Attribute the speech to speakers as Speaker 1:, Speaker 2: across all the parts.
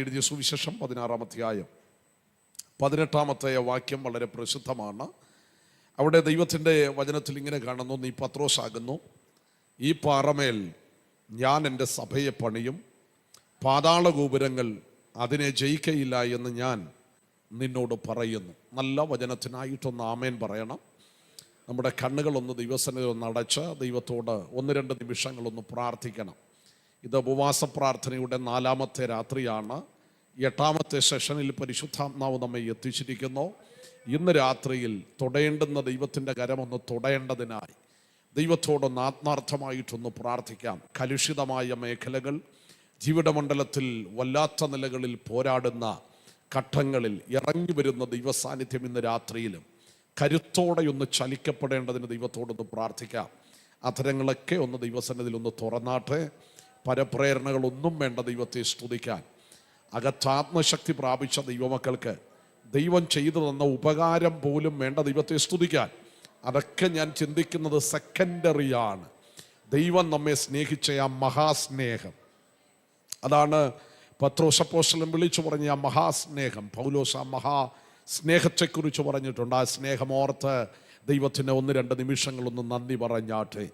Speaker 1: എഴുതിയ സുവിശേഷം 16-ാം അധ്യായം 18-ാമത്തെ വാക്യം വളരെ പ്രസിദ്ധമാണ്. അവിടെ ദൈവത്തിൻ്റെ വചനത്തിൽ ഇങ്ങനെ കാണുന്നു: നീ പത്രോസാകുന്നു, ഈ പാറമേൽ ഞാൻ എൻ്റെ സഭയെ പണിയും, പാതാള ഗോപുരങ്ങൾ അതിനെ ജയിക്കയില്ല എന്ന് ഞാൻ നിന്നോട് പറയുന്നു. നല്ല വചനത്തിനായിട്ടൊന്ന് ആമേൻ പറയണം. നമ്മുടെ കണ്ണുകളൊന്ന് ദൈവസന്നിധിയിൽ ഒന്ന് അടച്ച് ദൈവത്തോട് 1-2 നിമിഷങ്ങളൊന്ന് പ്രാർത്ഥിക്കണം. ഇത് ഉപവാസ പ്രാർത്ഥനയുടെ 4-ാമത്തെ രാത്രിയാണ്. 8-ാമത്തെ സെഷനിൽ പരിശുദ്ധാത്മാവ് നമ്മെ എത്തിച്ചിരിക്കുന്നു. ഇന്ന് രാത്രിയിൽ തൊടേണ്ടുന്ന ദൈവത്തിൻ്റെ കരമൊന്ന് തൊടേണ്ടതിനായി ദൈവത്തോടൊന്ന് ആത്മാർത്ഥമായിട്ടൊന്ന് പ്രാർത്ഥിക്കാം. കലുഷിതമായ മേഖലകൾ, ജീവിതമണ്ഡലത്തിൽ വല്ലാത്ത നിലകളിൽ പോരാടുന്ന ഘട്ടങ്ങളിൽ ഇറങ്ങി വരുന്ന ദൈവസാന്നിധ്യം ഇന്ന് രാത്രിയിലും കരുത്തോടെ ഒന്ന് ചലിക്കപ്പെടേണ്ടതിന് ദൈവത്തോടൊന്ന് പ്രാർത്ഥിക്കാം. അധരങ്ങളൊക്കെ ഒന്ന് ദൈവസന്നിധിയിൽ ഒന്ന് തുറന്നാട്ടെ. പരപ്രേരണകളൊന്നും വേണ്ട ദൈവത്തെ സ്തുതിക്കാൻ. അകത്താത്മശക്തി പ്രാപിച്ച ദൈവമക്കൾക്ക് ദൈവം ചെയ്തു തന്ന ഉപകാരം പോലും വേണ്ട ദൈവത്തെ സ്തുതിക്കാൻ. അതൊക്കെ ഞാൻ ചിന്തിക്കുന്നത് സെക്കൻഡറിയാണ്. ദൈവം നമ്മെ സ്നേഹിച്ച ആ മഹാസ്നേഹം, അതാണ് പത്രോസ് അപ്പോസ്തലൻ വിളിച്ചു പറഞ്ഞ ആ മഹാസ്നേഹം. പൗലോസ് ആ മഹാസ്നേഹത്തെക്കുറിച്ച് പറഞ്ഞിട്ടുണ്ട്. ആ സ്നേഹമോർത്ത് ദൈവത്തിന് 1-2 നിമിഷങ്ങളൊന്ന് നന്ദി പറഞ്ഞാട്ടെ.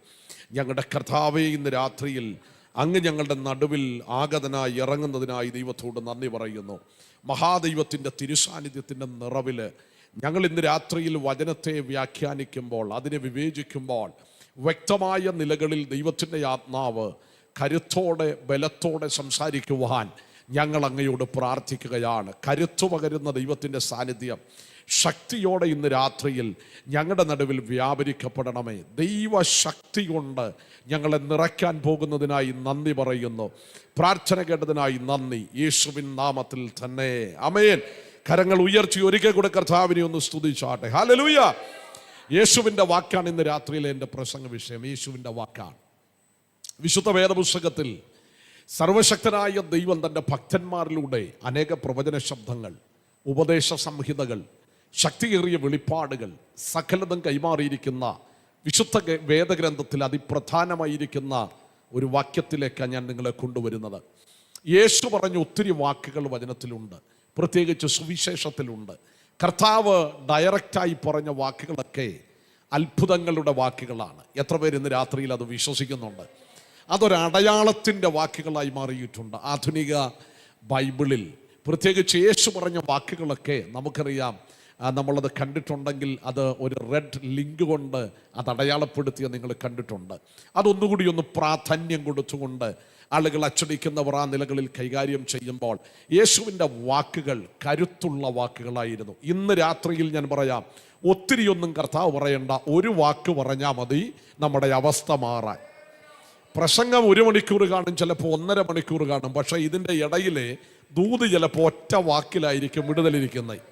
Speaker 1: ഞങ്ങളുടെ കർത്താവേ, ഇന്ന് രാത്രിയിൽ അങ്ങ് ഞങ്ങളുടെ നടുവിൽ ആഗതനായി ഇറങ്ങുന്നതിനായി ദൈവത്തോട് നന്ദി പറയുന്നു. മഹാദൈവത്തിൻ്റെ തിരുസാന്നിധ്യത്തിൻ്റെ നിറവിൽ ഞങ്ങൾ ഇന്ന് രാത്രിയിൽ വചനത്തെ വ്യാഖ്യാനിക്കുമ്പോൾ, അതിനെ വിവേചിക്കുമ്പോൾ വ്യക്തമായ നിലകളിൽ ദൈവത്തിൻ്റെ ആത്മാവ് കരുത്തോടെ ബലത്തോടെ സംസാരിക്കുവാൻ ഞങ്ങൾ അങ്ങയോട് പ്രാർത്ഥിക്കുകയാണ്. കരുത്തു പകരുന്ന ദൈവത്തിൻ്റെ സാന്നിധ്യം ശക്തിയോടെ ഇന്ന് രാത്രിയിൽ ഞങ്ങളുടെ നടുവിൽ വ്യാപരിക്കപ്പെടണമേ. ദൈവശക്തി കൊണ്ട് ഞങ്ങളെ നിറയ്ക്കാൻ പോകുന്നതിനായി നന്ദി പറയുന്നു. പ്രാർത്ഥന കേട്ടതിനായി നന്ദി, യേശുവിൻ നാമത്തിൽ തന്നെ ആമേൻ. കരങ്ങൾ ഉയർത്തി ഒരിക്കൽ കൂടെ കർത്താവിനെ ഒന്ന് സ്തുതിച്ചാട്ടെ. ഹല്ലേലൂയ. യേശുവിൻ്റെ വാക്കാണ് ഇന്ന് രാത്രിയിലെ എൻ്റെ പ്രസംഗ വിഷയം. യേശുവിൻ്റെ വാക്കാണ്. വിശുദ്ധ വേദപുസ്തകത്തിൽ സർവശക്തനായ ദൈവം തൻ്റെ ഭക്തന്മാരിലൂടെ അനേക പ്രവചന ശബ്ദങ്ങൾ, ഉപദേശ സംഹിതകൾ, ശക്തിയേറിയ വെളിപ്പാടുകൾ സകലതും കൈമാറിയിരിക്കുന്ന വിശുദ്ധ വേദഗ്രന്ഥത്തിൽ അതിപ്രധാനമായിരിക്കുന്ന ഒരു വാക്യത്തിലേക്കാണ് ഞാൻ നിങ്ങളെ കൊണ്ടുവരുന്നത്. യേശു പറഞ്ഞ ഒത്തിരി വാക്കുകൾ വചനത്തിലുണ്ട്, പ്രത്യേകിച്ച് സുവിശേഷത്തിലുണ്ട്. കർത്താവ് ഡയറക്റ്റായി പറഞ്ഞ വാക്കുകളൊക്കെ അത്ഭുതങ്ങളുടെ വാക്കുകളാണ്. എത്ര പേര് ഇന്ന് രാത്രിയിൽ അത് വിശ്വസിക്കുന്നുണ്ട്? അതൊരടയാളത്തിൻ്റെ വാക്കുകളായി മാറിയിട്ടുണ്ട്. ആധുനിക ബൈബിളിൽ പ്രത്യേകിച്ച് യേശു പറഞ്ഞ വാക്കുകളൊക്കെ നമുക്കറിയാം. നമ്മളത് കണ്ടിട്ടുണ്ടെങ്കിൽ അത് ഒരു റെഡ് ലിങ്ക് കൊണ്ട് അത് അടയാളപ്പെടുത്തിയ നിങ്ങൾ കണ്ടിട്ടുണ്ട്. അതൊന്നുകൂടി ഒന്ന് പ്രാധാന്യം കൊടുത്തുകൊണ്ട് ആളുകൾ അച്ചടിക്കുന്നവർ ആ നിലകളിൽ കൈകാര്യം ചെയ്യുമ്പോൾ യേശുവിൻ്റെ വാക്കുകൾ കരുത്തുള്ള വാക്കുകളായിരുന്നു. ഇന്ന് രാത്രിയിൽ ഞാൻ പറയാം, ഒത്തിരിയൊന്നും കർത്താവ് പറയണ്ട, ഒരു വാക്ക് പറഞ്ഞാൽ മതി നമ്മുടെ അവസ്ഥ മാറാൻ. പ്രസംഗം 1 മണിക്കൂർ കാണും, ചിലപ്പോൾ 1.5 മണിക്കൂർ കാണും. പക്ഷേ ഇതിൻ്റെ ഇടയിലെ ദൂത് ചിലപ്പോൾ ഒറ്റ വാക്കിലായിരിക്കും വിടുതലിരിക്കുന്നത്.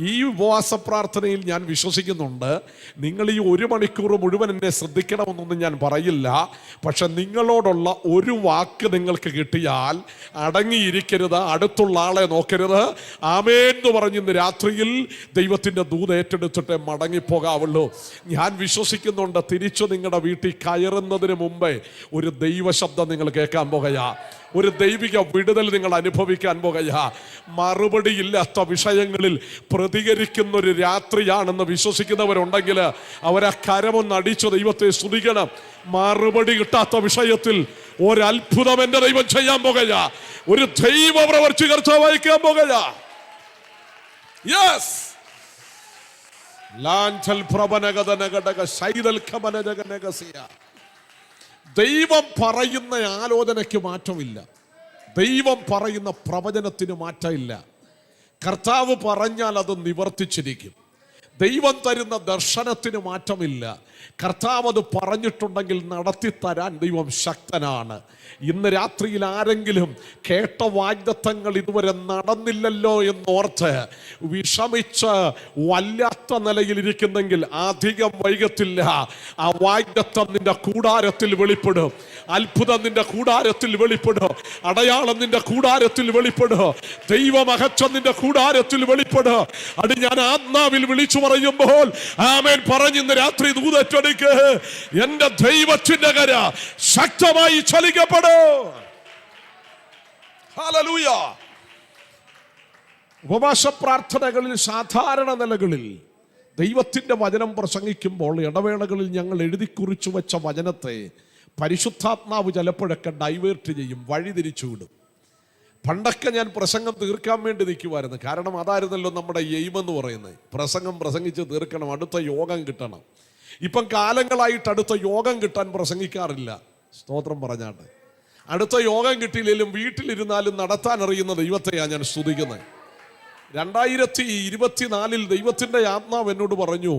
Speaker 1: ഈ ഉപവാസ പ്രാർത്ഥനയിൽ ഞാൻ വിശ്വസിക്കുന്നുണ്ട്. നിങ്ങൾ ഈ 1 മണിക്കൂർ മുഴുവൻ എന്നെ ശ്രദ്ധിക്കണമെന്നൊന്നും ഞാൻ പറയില്ല. പക്ഷെ നിങ്ങളോടുള്ള ഒരു വാക്ക് നിങ്ങൾക്ക് കിട്ടിയാൽ അടങ്ങിയിരിക്കരുത്, അടുത്തുള്ള ആളെ നോക്കരുത്. ആമേൻ എന്ന് പറഞ്ഞ് ഇന്ന് രാത്രിയിൽ ദൈവത്തിൻ്റെ ദൂത് ഏറ്റെടുത്തിട്ട് മടങ്ങിപ്പോകാവുള്ളൂ. ഞാൻ വിശ്വസിക്കുന്നുണ്ട്, തിരിച്ചു നിങ്ങളുടെ വീട്ടിൽ കയറുന്നതിന് മുമ്പേ ഒരു ദൈവശബ്ദം നിങ്ങൾ കേൾക്കാൻ പോകുകയാ, ഒരു ദൈവിക വിടുതൽ നിങ്ങൾ അനുഭവിക്കാൻ പോകുകയാ. മറുപടിയില്ലാത്ത വിഷയങ്ങളിൽ പ്രതികരിക്കുന്ന ഒരു രാത്രിയാണെന്ന് വിശ്വസിക്കുന്നവരുണ്ടെങ്കിൽ അവരെ കരമൊന്ന് അടിച്ചു ദൈവത്തെ സ്തുതിക്കണം. മറുപടി കിട്ടാത്ത വിഷയത്തിൽ ഒരത്ഭുതം എൻ്റെ ദൈവം ചെയ്യാൻ പോകുകയാ. ഒരു ദൈവ പ്രവൃത്തി കർത്താവ് വഹിക്കാൻ പോകുകയാ. യെസ്, ലാഞ്ചൽ പ്രവനഗതനഗടക ശൈതൽഖമനജഗനഗസിയ. ദൈവം പറയുന്ന ആലോചനയ്ക്ക് മാറ്റമില്ല. ദൈവം പറയുന്ന പ്രവചനത്തിന് മാറ്റമില്ല. കർത്താവ് പറഞ്ഞാൽ അത് നിവർത്തിച്ചിരിക്കും. ദൈവം തരുന്ന ദർശനത്തിന് മാറ്റമില്ല. കർത്താവ് അത് പറഞ്ഞിട്ടുണ്ടെങ്കിൽ നടത്തിത്തരാൻ ദൈവം ശക്തനാണ്. ഇന്ന് രാത്രിയിൽ ആരെങ്കിലും കേട്ട വാഗ്ദത്തങ്ങൾ ഇതുവരെ നടന്നില്ലല്ലോ എന്നോർത്ത് വിഷമിച്ച് വല്ലാത്ത നിലയിലിരിക്കുന്നെങ്കിൽ അധികം വൈകത്തില്ല. ആ വാഗ്ദത്തം നിന്റെ കൂടാരത്തിൽ വെളിപ്പെടും. അത്ഭുതം നിന്റെ കൂടാരത്തിൽ വെളിപ്പെടും. അടയാളം നിന്റെ കൂടാരത്തിൽ വെളിപ്പെടും. ദൈവമഹത്വം നിന്റെ കൂടാരത്തിൽ വെളിപ്പെടും. അത് ഞാൻ ആത്മാവിൽ വിളിച്ചു പറയുമ്പോൾ ആമേൻ പറഞ്ഞ് ഇന്ന് രാത്രി ദൂതറ്റെടുക്ക്. എന്റെ ദൈവത്തിന്റെ കര ശക്തമായി ചലിക്കപ്പെടും. ഹല്ലേലൂയ. ഉപവാസ പ്രാർത്ഥനകളിൽ സാധാരണ നിലകളിൽ ദൈവത്തിൻ്റെ വചനം പ്രസംഗിക്കുമ്പോൾ ഇടവേളകളിൽ ഞങ്ങൾ എഴുതി കുറിച്ചു വെച്ച വചനത്തെ പരിശുദ്ധാത്മാവ് ചിലപ്പോഴൊക്കെ ഡൈവേർട്ട് ചെയ്യും, വഴിതിരിച്ചു വിടും. പണ്ടൊക്കെ ഞാൻ പ്രസംഗം തീർക്കാൻ വേണ്ടി നിൽക്കുമായിരുന്നു. കാരണം അതായിരുന്നല്ലോ നമ്മുടെ എയിം എന്ന് പറയുന്നത്. പ്രസംഗം പ്രസംഗിച്ച് തീർക്കണം, അടുത്ത യോഗം കിട്ടണം. ഇപ്പം കാലങ്ങളായിട്ട് അടുത്ത യോഗം കിട്ടാൻ പ്രസംഗിക്കാറില്ല. സ്തോത്രം പറഞ്ഞാട്ട് അടുത്ത യോഗം കിട്ടിയില്ലെങ്കിലും വീട്ടിലിരുന്നാലും നടത്താൻ അറിയുന്ന ദൈവത്തെയാണ് ഞാൻ സ്തുതിക്കുന്നത്. 2024 ദൈവത്തിൻ്റെ ആത്മാവ് എന്നോട് പറഞ്ഞു,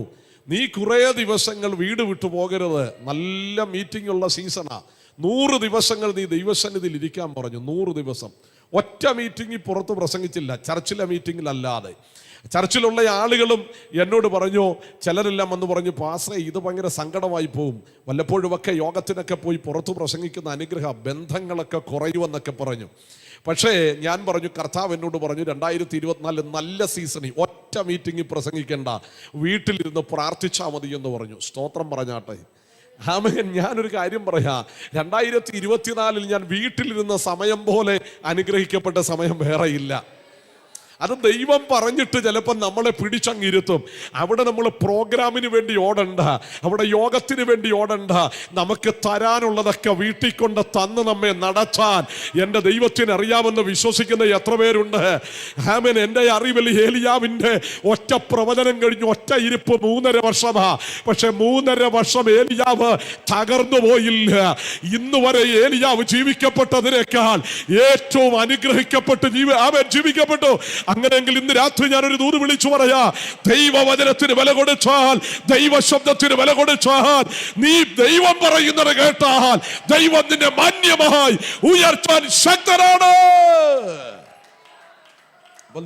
Speaker 1: നീ കുറേ ദിവസങ്ങൾ വീട് വിട്ടു പോകരുത്, നല്ല മീറ്റിംഗ് ഉള്ള സീസണാ. 100 ദിവസങ്ങൾ നീ ദൈവസന്നിധിയിൽ ഇരിക്കാൻ പറഞ്ഞു. 100 ദിവസം ഒറ്റ മീറ്റിംഗിൽ പുറത്ത് പ്രസംഗിച്ചില്ല, ചർച്ചിലെ മീറ്റിങ്ങിലല്ലാതെ. ചർച്ചിലുള്ള ആളുകളും എന്നോട് പറഞ്ഞു, ചിലരെല്ലാം വന്ന് പറഞ്ഞു, പാസ്റ്ററെ ഇത് ഭയങ്കര സങ്കടമായി പോവും, വല്ലപ്പോഴുമൊക്കെ യോഗത്തിനൊക്കെ പോയി പുറത്ത് പ്രസംഗിക്കുന്ന അനുഗ്രഹ ബന്ധങ്ങളൊക്കെ കുറയുമെന്നൊക്കെ പറഞ്ഞു. പക്ഷേ ഞാൻ പറഞ്ഞു, കർത്താവ് എന്നോട് പറഞ്ഞു 2024 നല്ല സീസണിൽ ഒറ്റ മീറ്റിംഗിൽ പ്രസംഗിക്കേണ്ട, വീട്ടിലിരുന്ന് പ്രാർത്ഥിച്ചാൽ മതി എന്ന് പറഞ്ഞു. സ്തോത്രം പറഞ്ഞാട്ടെ. ആമേൻ. ഞാനൊരു കാര്യം പറയാം, 2024 ഞാൻ വീട്ടിലിരുന്ന സമയം പോലെ അനുഗ്രഹിക്കപ്പെട്ട സമയം വേറെയില്ല. അത് ദൈവം പറഞ്ഞിട്ട് ചിലപ്പോൾ നമ്മളെ പിടിച്ചങ്ങിരുത്തും. അവിടെ നമ്മൾ പ്രോഗ്രാമിന് വേണ്ടി ഓടണ്ട, അവിടെ യോഗത്തിന് വേണ്ടി ഓടണ്ട. നമുക്ക് തരാനുള്ളതൊക്കെ വീട്ടിൽ കൊണ്ട് തന്ന് നമ്മെ നടത്താൻ എൻ്റെ ദൈവത്തിന് അറിയാമെന്ന് വിശ്വസിക്കുന്ന എത്ര പേരുണ്ട്? ആമേൻ. എൻ്റെ അറിവിൽ ഏലിയാവിൻ്റെ ഒറ്റ പ്രവചനം കഴിഞ്ഞ് ഒറ്റ ഇരിപ്പ് 3.5 വർഷമാ. പക്ഷെ 3.5 വർഷം ഏലിയാവ് തകർന്നു പോയില്ല. ഇന്ന് വരെ ഏലിയാവ് ജീവിക്കപ്പെട്ടതിനേക്കാൾ ഏറ്റവും അനുഗ്രഹിക്കപ്പെട്ട് ജീവിക്കപ്പെട്ടു. അങ്ങനെയെങ്കിൽ ഇന്ന് രാത്രി ഞാനൊരു ദൂത് വിളിച്ചു പറയാ, ദൈവവചനത്തിന് വില കൊടുത്താൽ, ദൈവശബ്ദത്തിന് വില കൊടുത്താൽ, നീ ദൈവം പറയുന്നത് കേട്ടാൽ ദൈവം നിന്നെ മാന്യമായി ഉയർത്താൻ ശക്തനാണ്.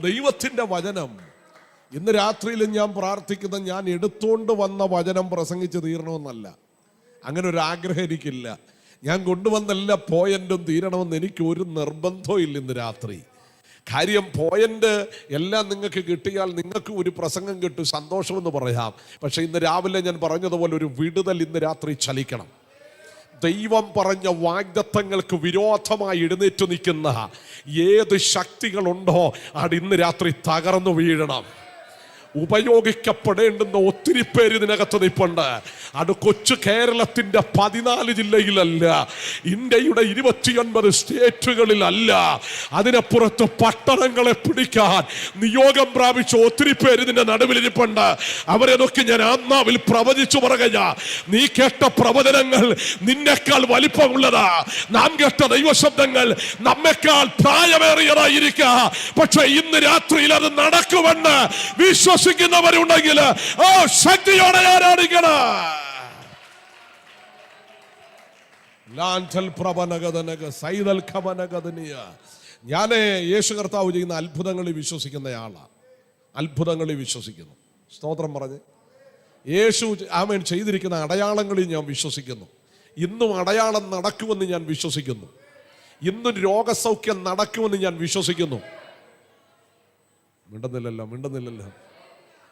Speaker 1: ദൈവത്തിന്റെ വചനം ഇന്ന് രാത്രിയിലും ഞാൻ പ്രാർത്ഥിക്കുന്ന, ഞാൻ എടുത്തോണ്ട് വന്ന വചനം പ്രസംഗിച്ച് തീരണമെന്നല്ല, അങ്ങനെ ഒരു ആഗ്രഹം എനിക്കില്ല. ഞാൻ കൊണ്ടുവന്നെല്ലാ പോയിന്റും തീരണമെന്ന് എനിക്ക് ഒരു നിർബന്ധവും ഇല്ല ഇന്ന് രാത്രി. കാര്യം പോയിന്റ് എല്ലാം നിങ്ങൾക്ക് കിട്ടിയാൽ നിങ്ങൾക്ക് ഒരു പ്രസംഗം കിട്ടും, സന്തോഷമെന്ന് പറയാം. പക്ഷെ ഇന്ന് രാവിലെ ഞാൻ പറഞ്ഞതുപോലെ ഒരു വിടുതൽ ഇന്ന് രാത്രി ചലിക്കണം. ദൈവം പറഞ്ഞ വാഗ്ദത്തങ്ങൾക്ക് വിരോധമായി എഴുന്നേറ്റ് നിൽക്കുന്ന ഏത് ശക്തികളുണ്ടോ അത് ഇന്ന് രാത്രി തകർന്നു വീഴണം. ഉപയോഗിക്കപ്പെടേണ്ടുന്ന ഒത്തിരി പേര് ഇതിനകത്ത് നിൽപ്പുണ്ട്. അത് കൊച്ചു കേരളത്തിന്റെ 14 ജില്ലയിലല്ല, ഇന്ത്യയുടെ 29 സ്റ്റേറ്റുകളിലല്ല, അതിനപ്പുറത്ത് പട്ടണങ്ങളെ പിടിക്കാൻ നിയോഗം പ്രാപിച്ച ഒത്തിരി പേര് ഇതിന്റെ നടുവിലിരിപ്പുണ്ട്. അവരതൊക്കെ ഞാൻ ആത്മാവിൽ പ്രവചിച്ചു പറയുക, നീ കേട്ട പ്രവചനങ്ങൾ നിന്നെക്കാൾ വലിപ്പമുള്ളതാ. നാം കേട്ട ദൈവശബ്ദങ്ങൾ നമ്മെക്കാൾ പ്രായമേറിയതായിരിക്കുക. പക്ഷെ ഇന്ന് രാത്രിയിൽ അത് നടക്കുമെന്ന് വിശ്വസിക്കുന്നവരുണ്ടെങ്കിൽ ശക്തിയോടെ ആരാധിക്കണം. ഞാൻ യേശു കർത്താവ് ചെയ്യുന്ന അത്ഭുതങ്ങളിൽ വിശ്വസിക്കുന്നയാളാണ്. അത്ഭുതങ്ങളിൽ വിശ്വസിക്കുന്നു. സ്തോത്രം പറഞ്ഞ് യേശു ആമേൻ ചെയ്തിരിക്കുന്ന അടയാളങ്ങളിൽ ഞാൻ വിശ്വസിക്കുന്നു. ഇന്നും അടയാളം നടക്കുമെന്ന് ഞാൻ വിശ്വസിക്കുന്നു. ഇന്നും രോഗസൗഖ്യം നടക്കുമെന്ന് ഞാൻ വിശ്വസിക്കുന്നു. മിണ്ടുന്നില്ലല്ലോ.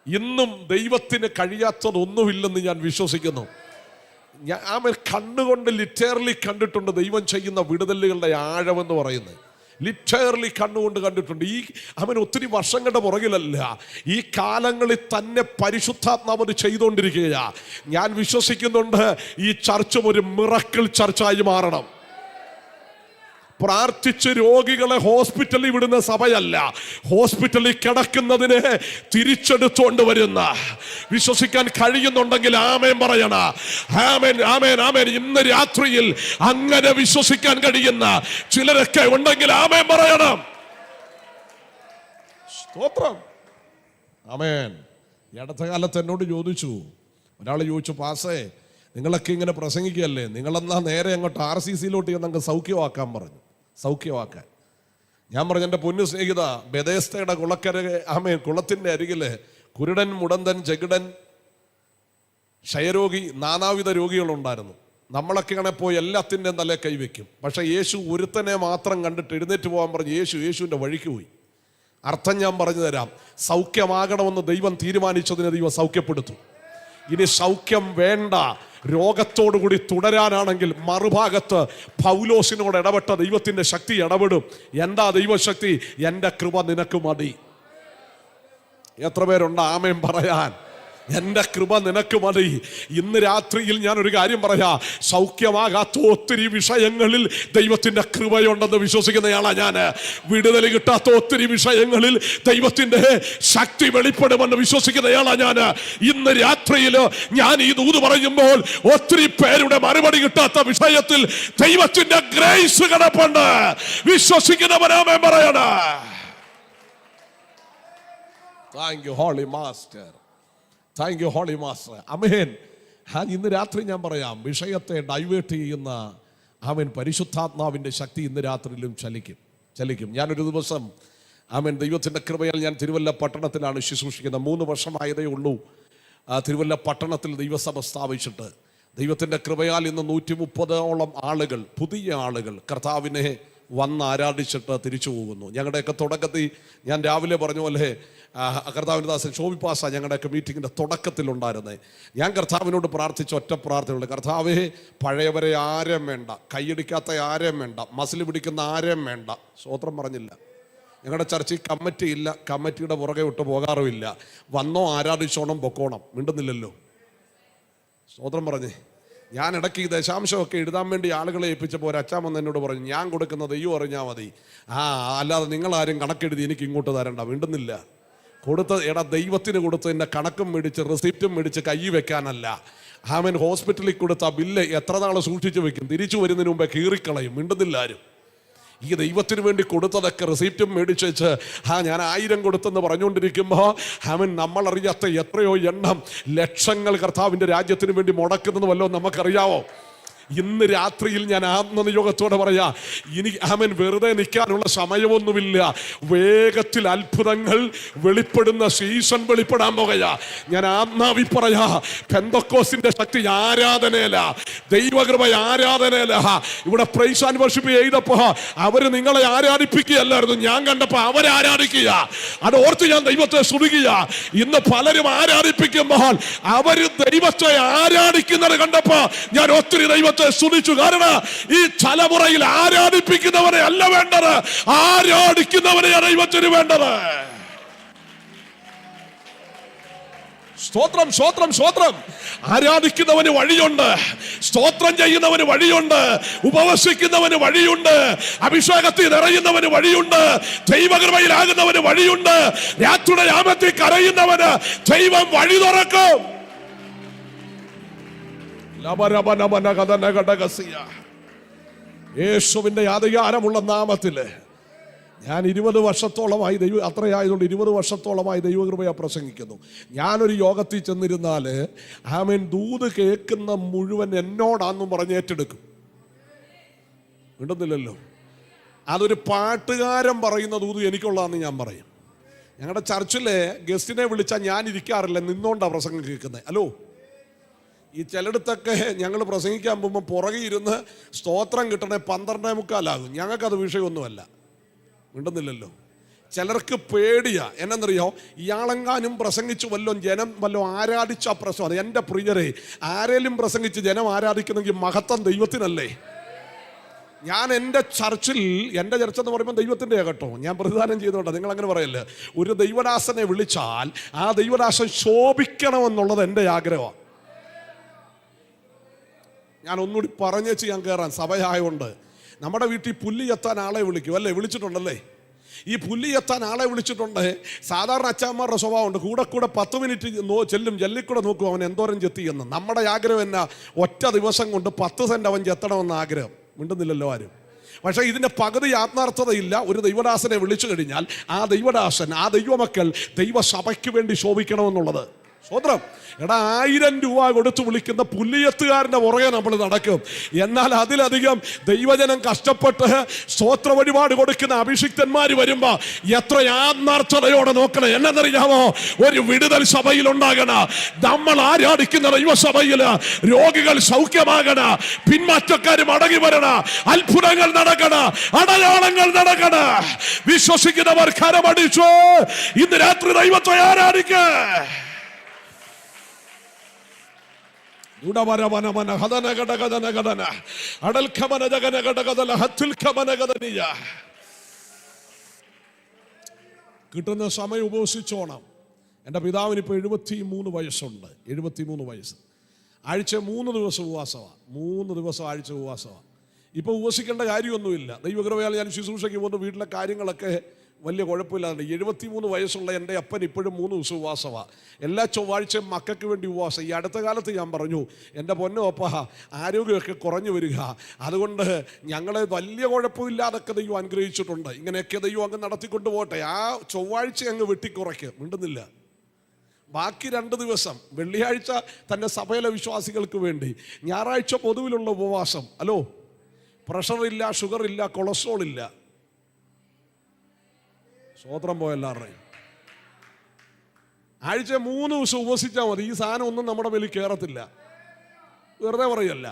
Speaker 1: ഇന്നും ദൈവത്തിന് കഴിയാത്തതൊന്നുമില്ലെന്ന് ഞാൻ വിശ്വസിക്കുന്നു. ഞാൻ കണ്ണുകൊണ്ട് ലിറ്ററലി കണ്ടിട്ടുണ്ട് ദൈവം ചെയ്യുന്ന വിടുതലുകളുടെ ആഴമെന്ന് പറയുന്നത്. ലിറ്ററലി കണ്ണുകൊണ്ട് കണ്ടിട്ടുണ്ട്. അവൻ ഒത്തിരി വർഷങ്ങളുടെ പുറകിലല്ല, ഈ കാലങ്ങളിൽ തന്നെ പരിശുദ്ധാത്മാവ് ചെയ്തുകൊണ്ടിരിക്കുകയാ. ഞാൻ വിശ്വസിക്കുന്നുണ്ട് ഈ ചർച്ചും ഒരു മിറക്കിൾ ചർച്ചായി മാറണം. പ്രാർത്ഥിച്ച് രോഗികളെ ഹോസ്പിറ്റലിൽ വിടുന്ന സഭയല്ല, ഹോസ്പിറ്റലിൽ കിടക്കുന്നതിനെ തിരിച്ചെടുത്തോണ്ട് വരുന്ന. വിശ്വസിക്കാൻ കഴിയുന്നുണ്ടെങ്കിൽ ആമേൻ പറയണ. ആമേൻ, ആമേൻ, ആമേൻ. ഇന്ന് രാത്രിയിൽ അങ്ങനെ വിശ്വസിക്കാൻ കഴിയുന്ന ചിലരൊക്കെ ഉണ്ടെങ്കിൽ ആമേൻ പറയണം. സ്തോത്രം. ആമേൻ. ഈ അടുത്ത കാലത്ത് എന്നോട് ചോദിച്ചു, ഒരാൾ ചോദിച്ചു, പാസേ നിങ്ങളൊക്കെ ഇങ്ങനെ പ്രസംഗിക്കുകയല്ലേ, നിങ്ങളെന്നാ നേരെ അങ്ങോട്ട് RCCയിലോട്ട് ഞങ്ങൾക്ക് സൗഖ്യമാക്കാൻ പറഞ്ഞു. സൗഖ്യമാക്കാൻ ഞാൻ പറഞ്ഞു, എൻ്റെ പൊന്നു സ്നേഹിത, ബെഥേസ്തയുടെ കുളക്കര ആമേൻ കുളത്തിൻ്റെ അരികില് കുരുടൻ, മുടന്തൻ, ചെകിടൻ, ക്ഷയരോഗി, നാനാവിധ രോഗികളുണ്ടായിരുന്നു. നമ്മളൊക്കെയാണെ പോയി എല്ലാത്തിൻ്റെയും തലേ കൈവയ്ക്കും. പക്ഷെ യേശു ഒരുത്തനെ മാത്രം കണ്ടിട്ട് എഴുന്നേറ്റ് പോകാൻ പറഞ്ഞു. യേശുവിൻ്റെ വഴിക്ക് പോയി. അർത്ഥം ഞാൻ പറഞ്ഞു തരാം. സൗഖ്യമാകണമെന്ന് ദൈവം തീരുമാനിച്ചതിനെ ദൈവം സൗഖ്യപ്പെടുത്തും. ഇനി സൗഖ്യം വേണ്ട, രോഗത്തോടുകൂടി തുടരാനാണെങ്കിൽ മറുഭാഗത്ത് പൗലോസിനോട് ഇടപെട്ട ദൈവത്തിൻ്റെ ശക്തി ഇടപെടും. എന്താ ദൈവശക്തി? എൻ്റെ കൃപ നിനക്ക് മതി. എത്ര പേരുണ്ട് ആമേൻ പറയാൻ? എൻ്റെ കൃപ നിനക്ക് മതി. ഇന്ന് രാത്രിയിൽ ഞാനൊരു കാര്യം പറയാ, സൗഖ്യമാകാത്ത ഒത്തിരി വിഷയങ്ങളിൽ ദൈവത്തിൻ്റെ കൃപയുണ്ടെന്ന് വിശ്വസിക്കുന്നയാളാ ഞാൻ. വിടുതൽ കിട്ടാത്ത ഒത്തിരി വിഷയങ്ങളിൽ ദൈവത്തിൻ്റെ ശക്തി വെളിപ്പെടുമെന്ന് വിശ്വസിക്കുന്നയാളാ ഞാൻ. ഇന്ന് രാത്രിയിൽ ഞാൻ ഈ ദൂത് പറയുമ്പോൾ ഒത്തിരി പേരുടെ മറുപടി കിട്ടാത്ത വിഷയത്തിൽ ദൈവത്തിൻ്റെ ഗ്രേസ് കിടപ്പുണ്ട്. വിശ്വസിക്കുന്നവനാമേൻ പറയണ. Thank you holy master. Thank you holy master. Amen. ഇന്ന് രാത്രി ഞാൻ പറയാം, വിഷയത്തെ ഡൈവേർട്ട് ചെയ്യുന്ന ആമേൻ പരിശുദ്ധാത്മാവിൻ്റെ ശക്തി ഇന്ന് രാത്രിയിലും ചലിക്കും. ഞാനൊരു ദിവസം ആമേൻ ദൈവത്തിൻ്റെ കൃപയാൽ ഞാൻ തിരുവല്ല പട്ടണത്തിലാണ് ശുശ്രൂഷിക്കുന്നത്. 3 വർഷമായതേ ഉള്ളൂ തിരുവല്ല പട്ടണത്തിൽ ദൈവസഭ സ്ഥാപിച്ചിട്ട്. ദൈവത്തിൻ്റെ കൃപയാൽ ഇന്ന് 130ഓളം ആളുകൾ, പുതിയ ആളുകൾ കർത്താവിനെ വന്ന് ആരാധിച്ചിട്ട് തിരിച്ചു പോകുന്നു. ഞങ്ങളുടെയൊക്കെ തുടക്കത്തിൽ ഞാൻ രാവിലെ പറഞ്ഞ പോലെ കർത്താവിൻ്റെ ദാസൻ ഷോബി പാസ ഞങ്ങളുടെയൊക്കെ മീറ്റിങ്ങിൻ്റെ തുടക്കത്തിലുണ്ടായിരുന്നേ. ഞാൻ കർത്താവിനോട് പ്രാർത്ഥിച്ച ഒറ്റ പ്രാർത്ഥനയുള്ളൂ, കർത്താവേ പഴയവരെ ആരെയും വേണ്ട, കൈയടിക്കാത്ത ആരെയും വേണ്ട, മസിൽ പിടിക്കുന്ന ആരെയും വേണ്ട. സ്വോത്രം പറഞ്ഞില്ല. ഞങ്ങളുടെ ചർച്ചയിൽ കമ്മിറ്റി ഇല്ല, കമ്മിറ്റിയുടെ പുറകെ വിട്ട് പോകാറുമില്ല. വന്നോ ആരാധിച്ചോണം പൊക്കോണം, മിണ്ടുന്നില്ലല്ലോ. സ്വോത്രം പറഞ്ഞേ. ഞാൻ ഇടയ്ക്ക് ഈ ദശാംശമൊക്കെ എഴുതാൻ വേണ്ടി ആളുകളെ ഏൽപ്പിച്ചപ്പോൾ ഒരു അച്ഛൻ വന്ന് എന്നോട് പറഞ്ഞു, ഞാൻ കൊടുക്കുന്നത് ദൈവം അറിഞ്ഞാൽ മതി, അല്ലാതെ നിങ്ങളാരും കണക്കെഴുതി എനിക്ക് ഇങ്ങോട്ട് തരണ്ട. മിണ്ടുന്നില്ല. ദൈവത്തിന് കൊടുത്തതിൻ്റെ കണക്കും മേടിച്ച് റെസിപ്റ്റും മേടിച്ച് കൈ വെക്കാനല്ല. ആമേൻ. ഹോസ്പിറ്റലിൽ കൊടുത്ത ബില്ല് എത്ര നാൾ സൂക്ഷിച്ചു വെക്കും, തിരിച്ചു വരുന്നതിന് മുമ്പേ കീറിക്കളയും. മിണ്ടുന്നില്ല ആരും. ഈ ദൈവത്തിന് വേണ്ടി കൊടുത്തതൊക്കെ റെസിപ്റ്റും മേടിച്ച് വെച്ച് ഞാൻ 1000 കൊടുത്തെന്ന് പറഞ്ഞുകൊണ്ടിരിക്കുമ്പോൾ ആമേൻ നമ്മളറിയാത്ത എത്രയോ എണ്ണം ലക്ഷങ്ങൾ കർത്താവിൻ്റെ രാജ്യത്തിന് വേണ്ടി മുടക്കുന്നത് വല്ലോ നമുക്കറിയാവോ? ഇന്ന് രാത്രിയിൽ ഞാൻ ആത്മനിയോഗത്തോടെ പറയാ, ഇനി ആമേൻ വെറുതെ നിൽക്കാനുള്ള സമയമൊന്നുമില്ല. വേഗത്തിൽ അത്ഭുതങ്ങൾ വെളിപ്പെടുന്ന സീസൺ വെളിപ്പെടാൻ പോകയാ. ഞാൻ ആത്മാവി പറയാ, പെന്തക്കോസ്തിന്റെ ശക്തി ആരാധനയല്ല, ദൈവകൃപ ആരാധനയല്ല. ഇവിടെ പ്രൈസ് ആൻഡ് വർഷിപ്പ് ചെയ്തപ്പോ അവര് നിങ്ങളെ ആരാധിപ്പിക്കുകയല്ലായിരുന്നു, ഞാൻ കണ്ടപ്പോ അവരെ ആരാധിക്കുക. അത് ഓർത്ത് ഞാൻ ദൈവത്തെ സ്തുതിക്കുക. ഇന്ന് പലരും ആരാധിപ്പിക്കുമ്പോൾ അവര് ദൈവത്തെ ആരാധിക്കുന്നത് കണ്ടപ്പോ ഞാൻ ഒത്തിരി ദൈവത്തെ സ്തുതിച്ചു. കാരണം ഈ തലമുറയിൽ ആരാധിപ്പിക്കുന്നവരെ അല്ല വേണ്ടത്, ആരാധിക്കുന്നവരെയാണ് ദൈവത്തിന് വേണ്ടത്. സ്തോത്രം, സ്തോത്രം, സ്തോത്രം. ആരാധിക്കുന്നവന് വഴിയുണ്ട്, സ്തോത്രം ചെയ്യുന്നവന് വഴിയുണ്ട്, ഉപവസിക്കുന്നവന് വഴിയുണ്ട്, അഭിഷേകത്തിൽ നിറയുന്നവന് വഴിയുണ്ട്, ദൈവകൃപയിലാകുന്നവന് വഴിയുണ്ട്, രാത്രിയുടെ യാമത്തിൽ കരയുന്നവന് ദൈവം വഴി തുറക്കും. യേശുവിന്റെ അധികാരമുള്ള നാമത്തില് ഞാൻ 20 വർഷത്തോളമായി അത്രയായതുകൊണ്ട് 20 വർഷത്തോളമായി ദൈവകൃപയെ പ്രസംഗിക്കുന്നു. ഞാനൊരു യോഗത്തിൽ ചെന്നിരുന്നാല് ആമേൻ ദൂത് കേൾക്കുന്ന മുഴുവൻ എന്നോടാന്നും പറഞ്ഞ് ഏറ്റെടുക്കും. മിണ്ടുന്നില്ലല്ലോ. അതൊരു പാട്ടുകാരൻ പറയുന്ന ദൂത് എനിക്കുള്ളതാന്ന് ഞാൻ പറയും. ഞങ്ങളുടെ ചർച്ചിലെ ഗസ്റ്റിനെ വിളിച്ചാൽ ഞാൻ ഇരിക്കാറില്ല, നിന്നോണ്ടാണ് പ്രസംഗം കേൾക്കുന്നത്. ഹലോ, ഈ ചിലയിടത്തൊക്കെ ഞങ്ങൾ പ്രസംഗിക്കാൻ പോകുമ്പോൾ പുറകെ ഇരുന്ന് സ്തോത്രം കിട്ടണേ 12:45 ഞങ്ങൾക്കത് വിഷയമൊന്നുമല്ല. മിണ്ടുന്നില്ലല്ലോ. ചിലർക്ക് പേടിയാ. എന്നറിയോ, ഇയാളെങ്ങാനും പ്രസംഗിച്ചു ജനം ആരാധിച്ച പ്രശ്നം. അത് എൻ്റെ പ്രിയരെ, ആരേലും പ്രസംഗിച്ച് ജനം ആരാധിക്കുന്നെങ്കിൽ മഹത്വം ദൈവത്തിനല്ലേ. ഞാൻ എൻ്റെ ചർച്ചിൽ, എൻ്റെ ചർച്ച എന്ന് പറയുമ്പോൾ ദൈവത്തിൻ്റെ കേട്ടോ, ഞാൻ പ്രതിദാനം ചെയ്തുകൊണ്ടാണ്. നിങ്ങൾ അങ്ങനെ പറയല്ലേ. ഒരു ദൈവദാസനെ വിളിച്ചാൽ ആ ദൈവദാസൻ ശോഭിക്കണമെന്നുള്ളത് എൻ്റെ ആഗ്രഹമാണ്. ഞാൻ ഒന്നുകൂടി പറഞ്ഞേച്ച് ഞാൻ കയറാൻ, സഭയായതുകൊണ്ട്. നമ്മുടെ വീട്ടിൽ പുല്ലി എത്താൻ ആളെ വിളിക്കും അല്ലേ? വിളിച്ചിട്ടുണ്ടല്ലേ? ഈ പുല്ലി എത്താൻ ആളെ വിളിച്ചിട്ടുണ്ട്. സാധാരണ അച്ഛന്മാരുടെ സ്വഭാവമുണ്ട്, കൂടെ 10 മിനിറ്റ് ചെല്ലും, ജല്ലിക്കൂടെ നോക്കും അവൻ എന്തോരം ചെത്തിയെന്ന്. നമ്മുടെ ആഗ്രഹം എന്നാ, ഒറ്റ ദിവസം കൊണ്ട് 10 സെന്റ് അവൻ ചെത്തണമെന്ന ആഗ്രഹം. മിണ്ടുന്നില്ലല്ലോ ആരും. പക്ഷേ ഇതിൻ്റെ പകുതി ആത്മാർത്ഥതയില്ല. ഒരു ദൈവദാസനെ വിളിച്ചു കഴിഞ്ഞാൽ ആ ദൈവദാസൻ, ആ ദൈവമക്കൾ ദൈവസഭയ്ക്ക് വേണ്ടി ശോഭിക്കണമെന്നുള്ളത്. സ്വതന്ത്രം. 1000 രൂപ കൊടുത്ത് വിളിക്കുന്ന പുല്ലിയത്തുകാരൻ്റെ പുറകെ നമ്മൾ നടക്കും. എന്നാൽ അതിലധികം ദൈവജനം കഷ്ടപ്പെട്ട് സ്തോത്ര വഴിപാട് കൊടുക്കുന്ന അഭിഷിക്തന്മാർ വരുമ്പോൾ എത്ര ആത്മാർത്ഥതയോടെ നോക്കണം. എന്നറിയാമോ? ഒരു വിടുതൽ സഭയിൽ ഉണ്ടാകണം. നമ്മൾ ആരാധിക്കുന്ന ദൈവസഭയിൽ രോഗികൾ സൗഖ്യമാകണം, പിന്മാറ്റക്കാർ മടങ്ങി വരണം, അത്ഭുതങ്ങൾ നടക്കണം, അടയാളങ്ങൾ നടക്കണം. വിശ്വസിക്കുന്നവർ കരമടിച്ചു ഇന്ന് രാത്രി ദൈവത്തെ ആരാധിക്കുക. കിട്ടുന്ന സമയം ഉപവസിച്ചോണം. എൻ്റെ പിതാവിന് ഇപ്പോൾ 73 വയസ്സുണ്ട്. 73 വയസ്സ്. ആഴ്ച 3 ദിവസം ഉപവാസമാണ്. 3 ദിവസം ആഴ്ച ഉപവാസമാണ്. ഇപ്പോൾ ഉപവസിക്കേണ്ട കാര്യമൊന്നുമില്ല. ദൈവകൃപയാൽ ഞാൻ ശുശ്രൂഷയ്ക്ക് പോകുന്ന വീട്ടിലെ കാര്യങ്ങളൊക്കെ വലിയ കുഴപ്പമില്ലാതെ. 73 വയസ്സുള്ള എൻ്റെ അപ്പൻ ഇപ്പോഴും 3 ദിവസം ഉപവാസമാണ്. എല്ലാ ചൊവ്വാഴ്ചയും മക്കൾക്ക് വേണ്ടി ഉപവാസം. ഈ അടുത്ത കാലത്ത് ഞാൻ പറഞ്ഞു, എൻ്റെ പൊന്നോ അപ്പ ആരോഗ്യമൊക്കെ കുറഞ്ഞു വരിക, അതുകൊണ്ട് ഞങ്ങളെ വലിയ കുഴപ്പമില്ലാതൊക്കെ ദൈവം അനുഗ്രഹിച്ചിട്ടുണ്ട്, ഇങ്ങനെയൊക്കെ ദൈവം അങ്ങ് നടത്തിക്കൊണ്ട് പോട്ടെ, ആ ചൊവ്വാഴ്ച അങ്ങ് വെട്ടിക്കുറയ്ക്ക്. മിണ്ടുന്നില്ല. ബാക്കി 2 ദിവസം, വെള്ളിയാഴ്ച തൻ്റെ സഭയിലെ വിശ്വാസികൾക്ക് വേണ്ടി, ഞായറാഴ്ച പൊതുവിലുള്ള ഉപവാസം. ഹലോ, പ്രഷറില്ല, ഷുഗറില്ല, കൊളസ്ട്രോൾ ഇല്ല. സ്വോത്രം പോയെല്ലാവരുടെയും. ആഴ്ച 3 ദിവസം ഉപവസിച്ചാൽ മതി. ഈ സാധനം ഒന്നും നമ്മുടെ മേലിൽ കയറത്തില്ല. വെറുതെ പറയല്ല.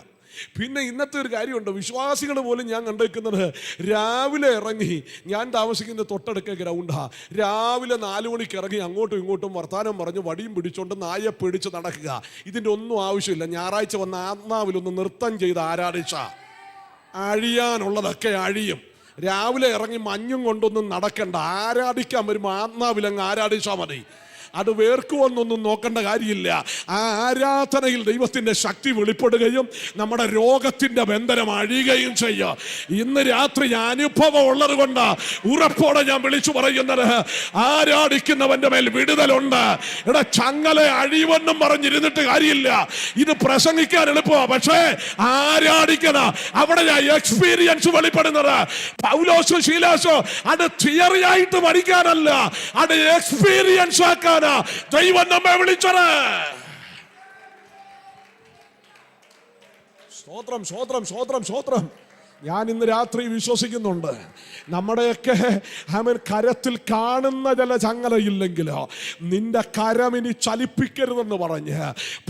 Speaker 1: പിന്നെ ഇന്നത്തെ ഒരു കാര്യമുണ്ട്, വിശ്വാസികൾ പോലും ഞാൻ കണ്ടേക്കുന്നത് രാവിലെ ഇറങ്ങി, ഞാൻ താമസിക്കുന്ന തൊട്ടടുക്ക ഗ്രൗണ്ടാ, രാവിലെ 4 മണിക്ക് ഇറങ്ങി അങ്ങോട്ടും ഇങ്ങോട്ടും വർത്താനം പറഞ്ഞ് വടിയും പിടിച്ചോണ്ട് നായെ പിടിച്ച് നടക്കുക. ഇതിൻ്റെ ഒന്നും ആവശ്യമില്ല. ഞായറാഴ്ച വന്ന ആത്മാവിലൊന്ന് നൃത്തം ചെയ്ത് ആരാധിച്ച അഴിയാനുള്ളതൊക്കെ അഴിയും. രാവിലെ ഇറങ്ങി മഞ്ഞും കൊണ്ടൊന്നും നടക്കണ്ട. ആരാധിക്കാൻ വരുമ്പോൾ ആത്മാവിലങ്ങ് ആരാധിച്ചാൽ മതി. അത് വേർക്കുവെന്നൊന്നും നോക്കേണ്ട കാര്യമില്ല. ആ ആരാധനയിൽ ദൈവത്തിൻ്റെ ശക്തി വെളിപ്പെടുകയും നമ്മുടെ രോഗത്തിൻ്റെ ബന്ധനം അഴിയുകയും ചെയ്യുക. ഇന്ന് രാത്രി അനുഭവം ഉള്ളത് കൊണ്ട് ഉറപ്പോടെ ഞാൻ വിളിച്ചു പറയുന്നത്, ആരാധിക്കുന്നവന്റെ മേൽ വിടുതലുണ്ട്. ഇവിടെ ചങ്ങല അഴിവെന്നും പറഞ്ഞിരുന്നിട്ട് കാര്യമില്ല. ഇത് പ്രസംഗിക്കാൻ എളുപ്പമാണ്, പക്ഷേ ആരാധിക്കണ അവിടെ എക്സ്പീരിയൻസ് വെളിപ്പെടുന്നത്. പൗലോസും ശീലാസും അത് തിയറി ആയിട്ട് പഠിക്കാനല്ല, അത് എക്സ്പീരിയൻസ് ആക്കാൻ ദൈവം നമ്മെ വിളിച്ചത്. സ്തോത്രം, സ്തോത്രം, സ്തോത്രം, സ്തോത്രം. ഞാൻ ഇന്ന് രാത്രി വിശ്വസിക്കുന്നുണ്ട്, നമ്മുടെയൊക്കെ കരത്തിൽ കാണുന്ന ചില ചങ്ങലയില്ലെങ്കിലോ നിന്റെ കരമിനി ചലിപ്പിക്കരുതെന്ന് പറഞ്ഞ്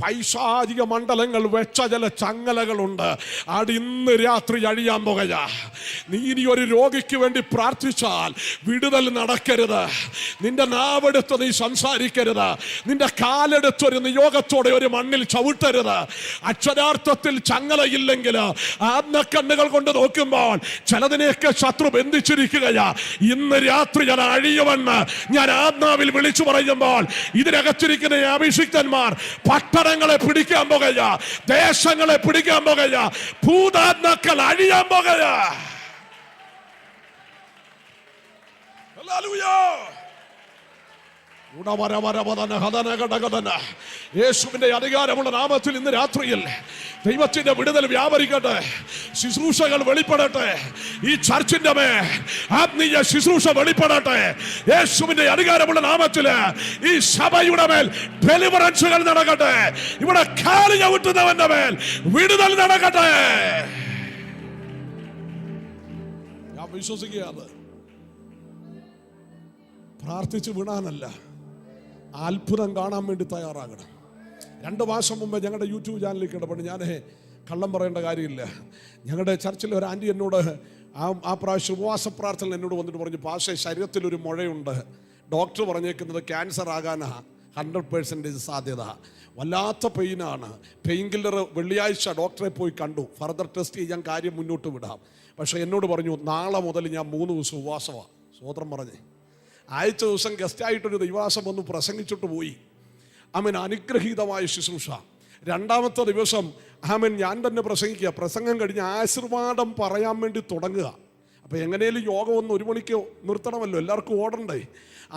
Speaker 1: പൈശാചിക മണ്ഡലങ്ങൾ വെച്ച ചില ചങ്ങലകളുണ്ട്. അത് ഇന്ന് രാത്രി അഴിയാൻ പോകുക. നീ ഇനി ഒരു രോഗിക്ക് വേണ്ടി പ്രാർത്ഥിച്ചാൽ വിടുതൽ നടക്കരുത്. നിന്റെ നാവെടുത്ത് നീ സംസാരിക്കരുത്. നിന്റെ കാലെടുത്തൊരു നിയോഗത്തോടെ ഒരു മണ്ണിൽ ചവിട്ടരുത്. അക്ഷരാർത്ഥത്തിൽ ചങ്ങലയില്ലെങ്കിൽ ആത്മക്കണ്ണുകൾ കൊണ്ട് നോക്കുമ്പോൾ ചിലതിനെയൊക്കെ ശത്രു ബന്ധിച്ചിരിക്കുകയാ. ഇന്ന് രാത്രി ഞാൻ അഴിയുമെന്ന് ഞാൻ ആത്മാവിൽ വിളിച്ചു പറയുമ്പോൾ ഇതിനകത്തിരിക്കുന്ന അഭിഷിക്തന്മാർ പട്ടണങ്ങളെ പിടിക്കാൻ പോകുക, ദേശങ്ങളെ പിടിക്കാൻ പോകുക, ഭൂതാത്മാക്കൾ അഴിയാൻ പോകുക. യേശുവിന്റെ അധികാരമുള്ള നാമത്തിൽ ഇന്ന് രാത്രിയിൽ ദൈവത്തിന്റെ വിടുതൽ വ്യാപരിക്കട്ടെ. ശുശ്രൂഷകൾ വെളിപ്പെടട്ടെ. ഈ ചർച്ചിന്റെ മേൽ ആത്മീയ ശുശ്രൂഷ വെളിപ്പെടട്ടെ. യേശുവിന്റെ അധികാരമുള്ള നാമത്തിൽ ഈ സഭയുടെ മേൽ ഡെലിവറൻസുകൾ നടക്കട്ടെ. ഇവിടെ കാല് ചവിട്ടുന്നവന്റെ മേൽ വിടുതൽ നടക്കട്ടെ. ഞാൻ വിശ്വസിക്കുകയാണ്. പ്രാർത്ഥിച്ചു വീണാനല്ല, അത്ഭുതം കാണാൻ വേണ്ടി തയ്യാറാകണം. 2 മാസം മുമ്പ് ഞങ്ങളുടെ യൂട്യൂബ് ചാനലിൽ കിടപ്പുണ്ട്. ഞാൻ കള്ളം പറയേണ്ട കാര്യമില്ല. ഞങ്ങളുടെ ചർച്ചിലെ ഒരു ആൻറ്റി എന്നോട് ആ പ്രാവശ്യം ഉപവാസ പ്രാർത്ഥന എന്നോട് വന്നിട്ട് പറഞ്ഞു, പാഷേ ശരീരത്തിലൊരു മുഴയുണ്ട്, ഡോക്ടർ പറഞ്ഞേക്കുന്നത് ക്യാൻസർ ആകാനാ 100% സാധ്യത, വല്ലാത്ത പെയിനാണ്, പെയിൻ കില്ലർ വെള്ളിയാഴ്ച ഡോക്ടറെ പോയി കണ്ടു, ഫർദർ ടെസ്റ്റ് ചെയ്യാൻ കാര്യം മുന്നോട്ട് വിടാം. പക്ഷേ എന്നോട് പറഞ്ഞു, നാളെ മുതൽ ഞാൻ 3 ദിവസം ഉപവാസമാണ്. സ്വോത്രം പറഞ്ഞേ. ആഴ്ച ദിവസം ഗസ്റ്റായിട്ടൊരു ദൈവാസം വന്ന് പ്രസംഗിച്ചിട്ട് പോയി. ആമേൻ. അനുഗ്രഹീതമായ ശുശ്രൂഷ. 2ാമത്തെ ദിവസം ആമേൻ ഞാൻ തന്നെ പ്രസംഗിക്കുക. പ്രസംഗം കഴിഞ്ഞ് ആശീർവാദം പറയാൻ വേണ്ടി തുടങ്ങുക. അപ്പോൾ എങ്ങനെയും യോഗം ഒന്ന് 1 മണിക്ക് നിർത്തണമല്ലോ, എല്ലാവർക്കും ഓടണ്ടേ.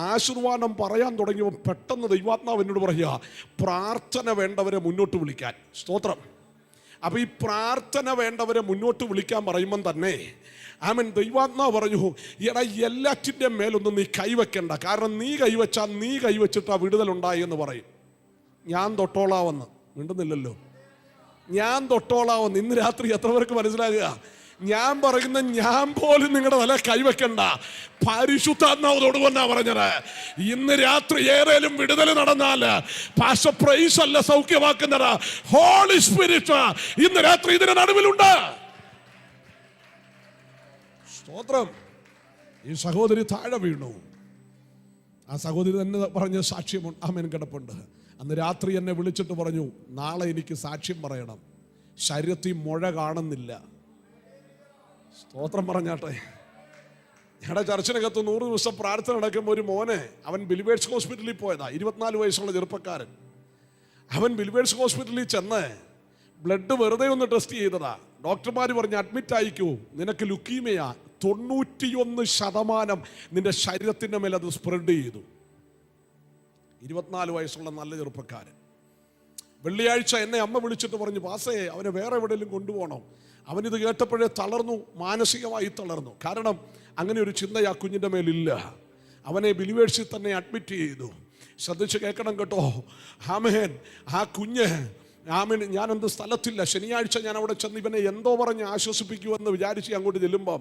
Speaker 1: ആശീർവാദം പറയാൻ തുടങ്ങിയപ്പോൾ പെട്ടെന്ന് ദൈവാത്മാവ് എന്നോട് പറയുക, പ്രാർത്ഥന വേണ്ടവരെ മുന്നോട്ട് വിളിക്കാൻ. സ്തോത്രം. അപ്പോൾ ഈ പ്രാർത്ഥന വേണ്ടവരെ മുന്നോട്ട് വിളിക്കാൻ പറയുമ്പം തന്നെ ആമൻ ദൈവാത്മാവ് പറഞ്ഞു, എടാ എല്ലാറ്റിൻ്റെ മേലൊന്നും നീ കൈവയ്ക്കണ്ട, കാരണം നീ കൈവച്ചാൽ നീ കൈവച്ചിട്ടാ വിടുതലുണ്ടായി എന്ന് പറയും. ഞാൻ തൊട്ടോളാവെന്ന്. മിണ്ടുന്നില്ലല്ലോ. ഞാൻ തൊട്ടോളാവെന്ന്. ഇന്ന് രാത്രി എത്ര പേർക്ക് മനസ്സിലാകുക? ഞാൻ പറയുന്ന ഞാൻ പോലും നിങ്ങളുടെ തല കൈവയ്ക്കണ്ട, പരിശുദ്ധാത്മാവ് തൊടുവെന്നാ പറഞ്ഞത്. ഇന്ന് രാത്രി ഏറേലും വിടുതൽ നടന്നാൽ പാസ്റ്റർ പ്രൈസ് അല്ല സൗഖ്യമാക്കുന്നത്, ഹോളി സ്പിരിറ്റ് ഇന്ന് രാത്രി ഇതിന് നടുവിലുണ്ട്. സ്തോത്രം. ഈ സഹോദരി താഴെ വീണു. ആ സഹോദരി തന്നെ പറഞ്ഞ സാക്ഷ്യം ആമേൻ കിടപ്പുണ്ട്. അന്ന് രാത്രി എന്നെ വിളിച്ചിട്ട് പറഞ്ഞു, നാളെ എനിക്ക് സാക്ഷ്യം പറയണം, ശരീരത്തിൽ മുഴ കാണുന്നില്ല. സ്തോത്രം പറഞ്ഞാട്ടെ. ഞങ്ങളുടെ ചർച്ചിനകത്ത് 100 ദിവസം പ്രാർത്ഥന നടക്കുമ്പോൾ ഒരു മോനെ, അവൻ ബിലിവേഴ്സ് ഹോസ്പിറ്റലിൽ പോയതാ, 24 വയസ്സുള്ള ചെറുപ്പക്കാരൻ. അവൻ ബിലിവേഴ്സ് ഹോസ്പിറ്റലിൽ ചെന്ന് ബ്ലഡ് വെറുതെ ഒന്ന് ടെസ്റ്റ് ചെയ്തതാ. ഡോക്ടർമാർ പറഞ്ഞ് അഡ്മിറ്റ് ആയിക്കൂ, നിനക്ക് ലുക്കീമിയ 91% നിന്റെ ശരീരത്തിൻ്റെ മേലെ അത് സ്പ്രെഡ് ചെയ്തു. 24 വയസ്സുള്ള നല്ല ചെറുപ്പക്കാരൻ. വെള്ളിയാഴ്ച എന്നെ അമ്മ വിളിച്ചിട്ട് പറഞ്ഞു, പാസേ അവനെ വേറെ എവിടെയെങ്കിലും കൊണ്ടുപോകണം. അവനിത് കേട്ടപ്പോഴേ തളർന്നു, മാനസികമായി തളർന്നു. കാരണം അങ്ങനെ ഒരു ചിന്ത ആ കുഞ്ഞിൻ്റെ മേലില്ല. അവനെ ബിലിവേഴ്സിൽ തന്നെ അഡ്മിറ്റ് ചെയ്തു. ശ്രദ്ധിച്ച് കേൾക്കണം കേട്ടോ. ആമേൻ. ആ കുഞ്ഞ്, ആമേൻ, ഞാനെന്ത് സ്ഥലത്തില്ല, ശനിയാഴ്ച ഞാൻ അവിടെ ചെന്ന് ഇവനെ എന്തോ പറഞ്ഞ് ആശ്വസിപ്പിക്കുമെന്ന് വിചാരിച്ച് അങ്ങോട്ട് ചെല്ലുമ്പം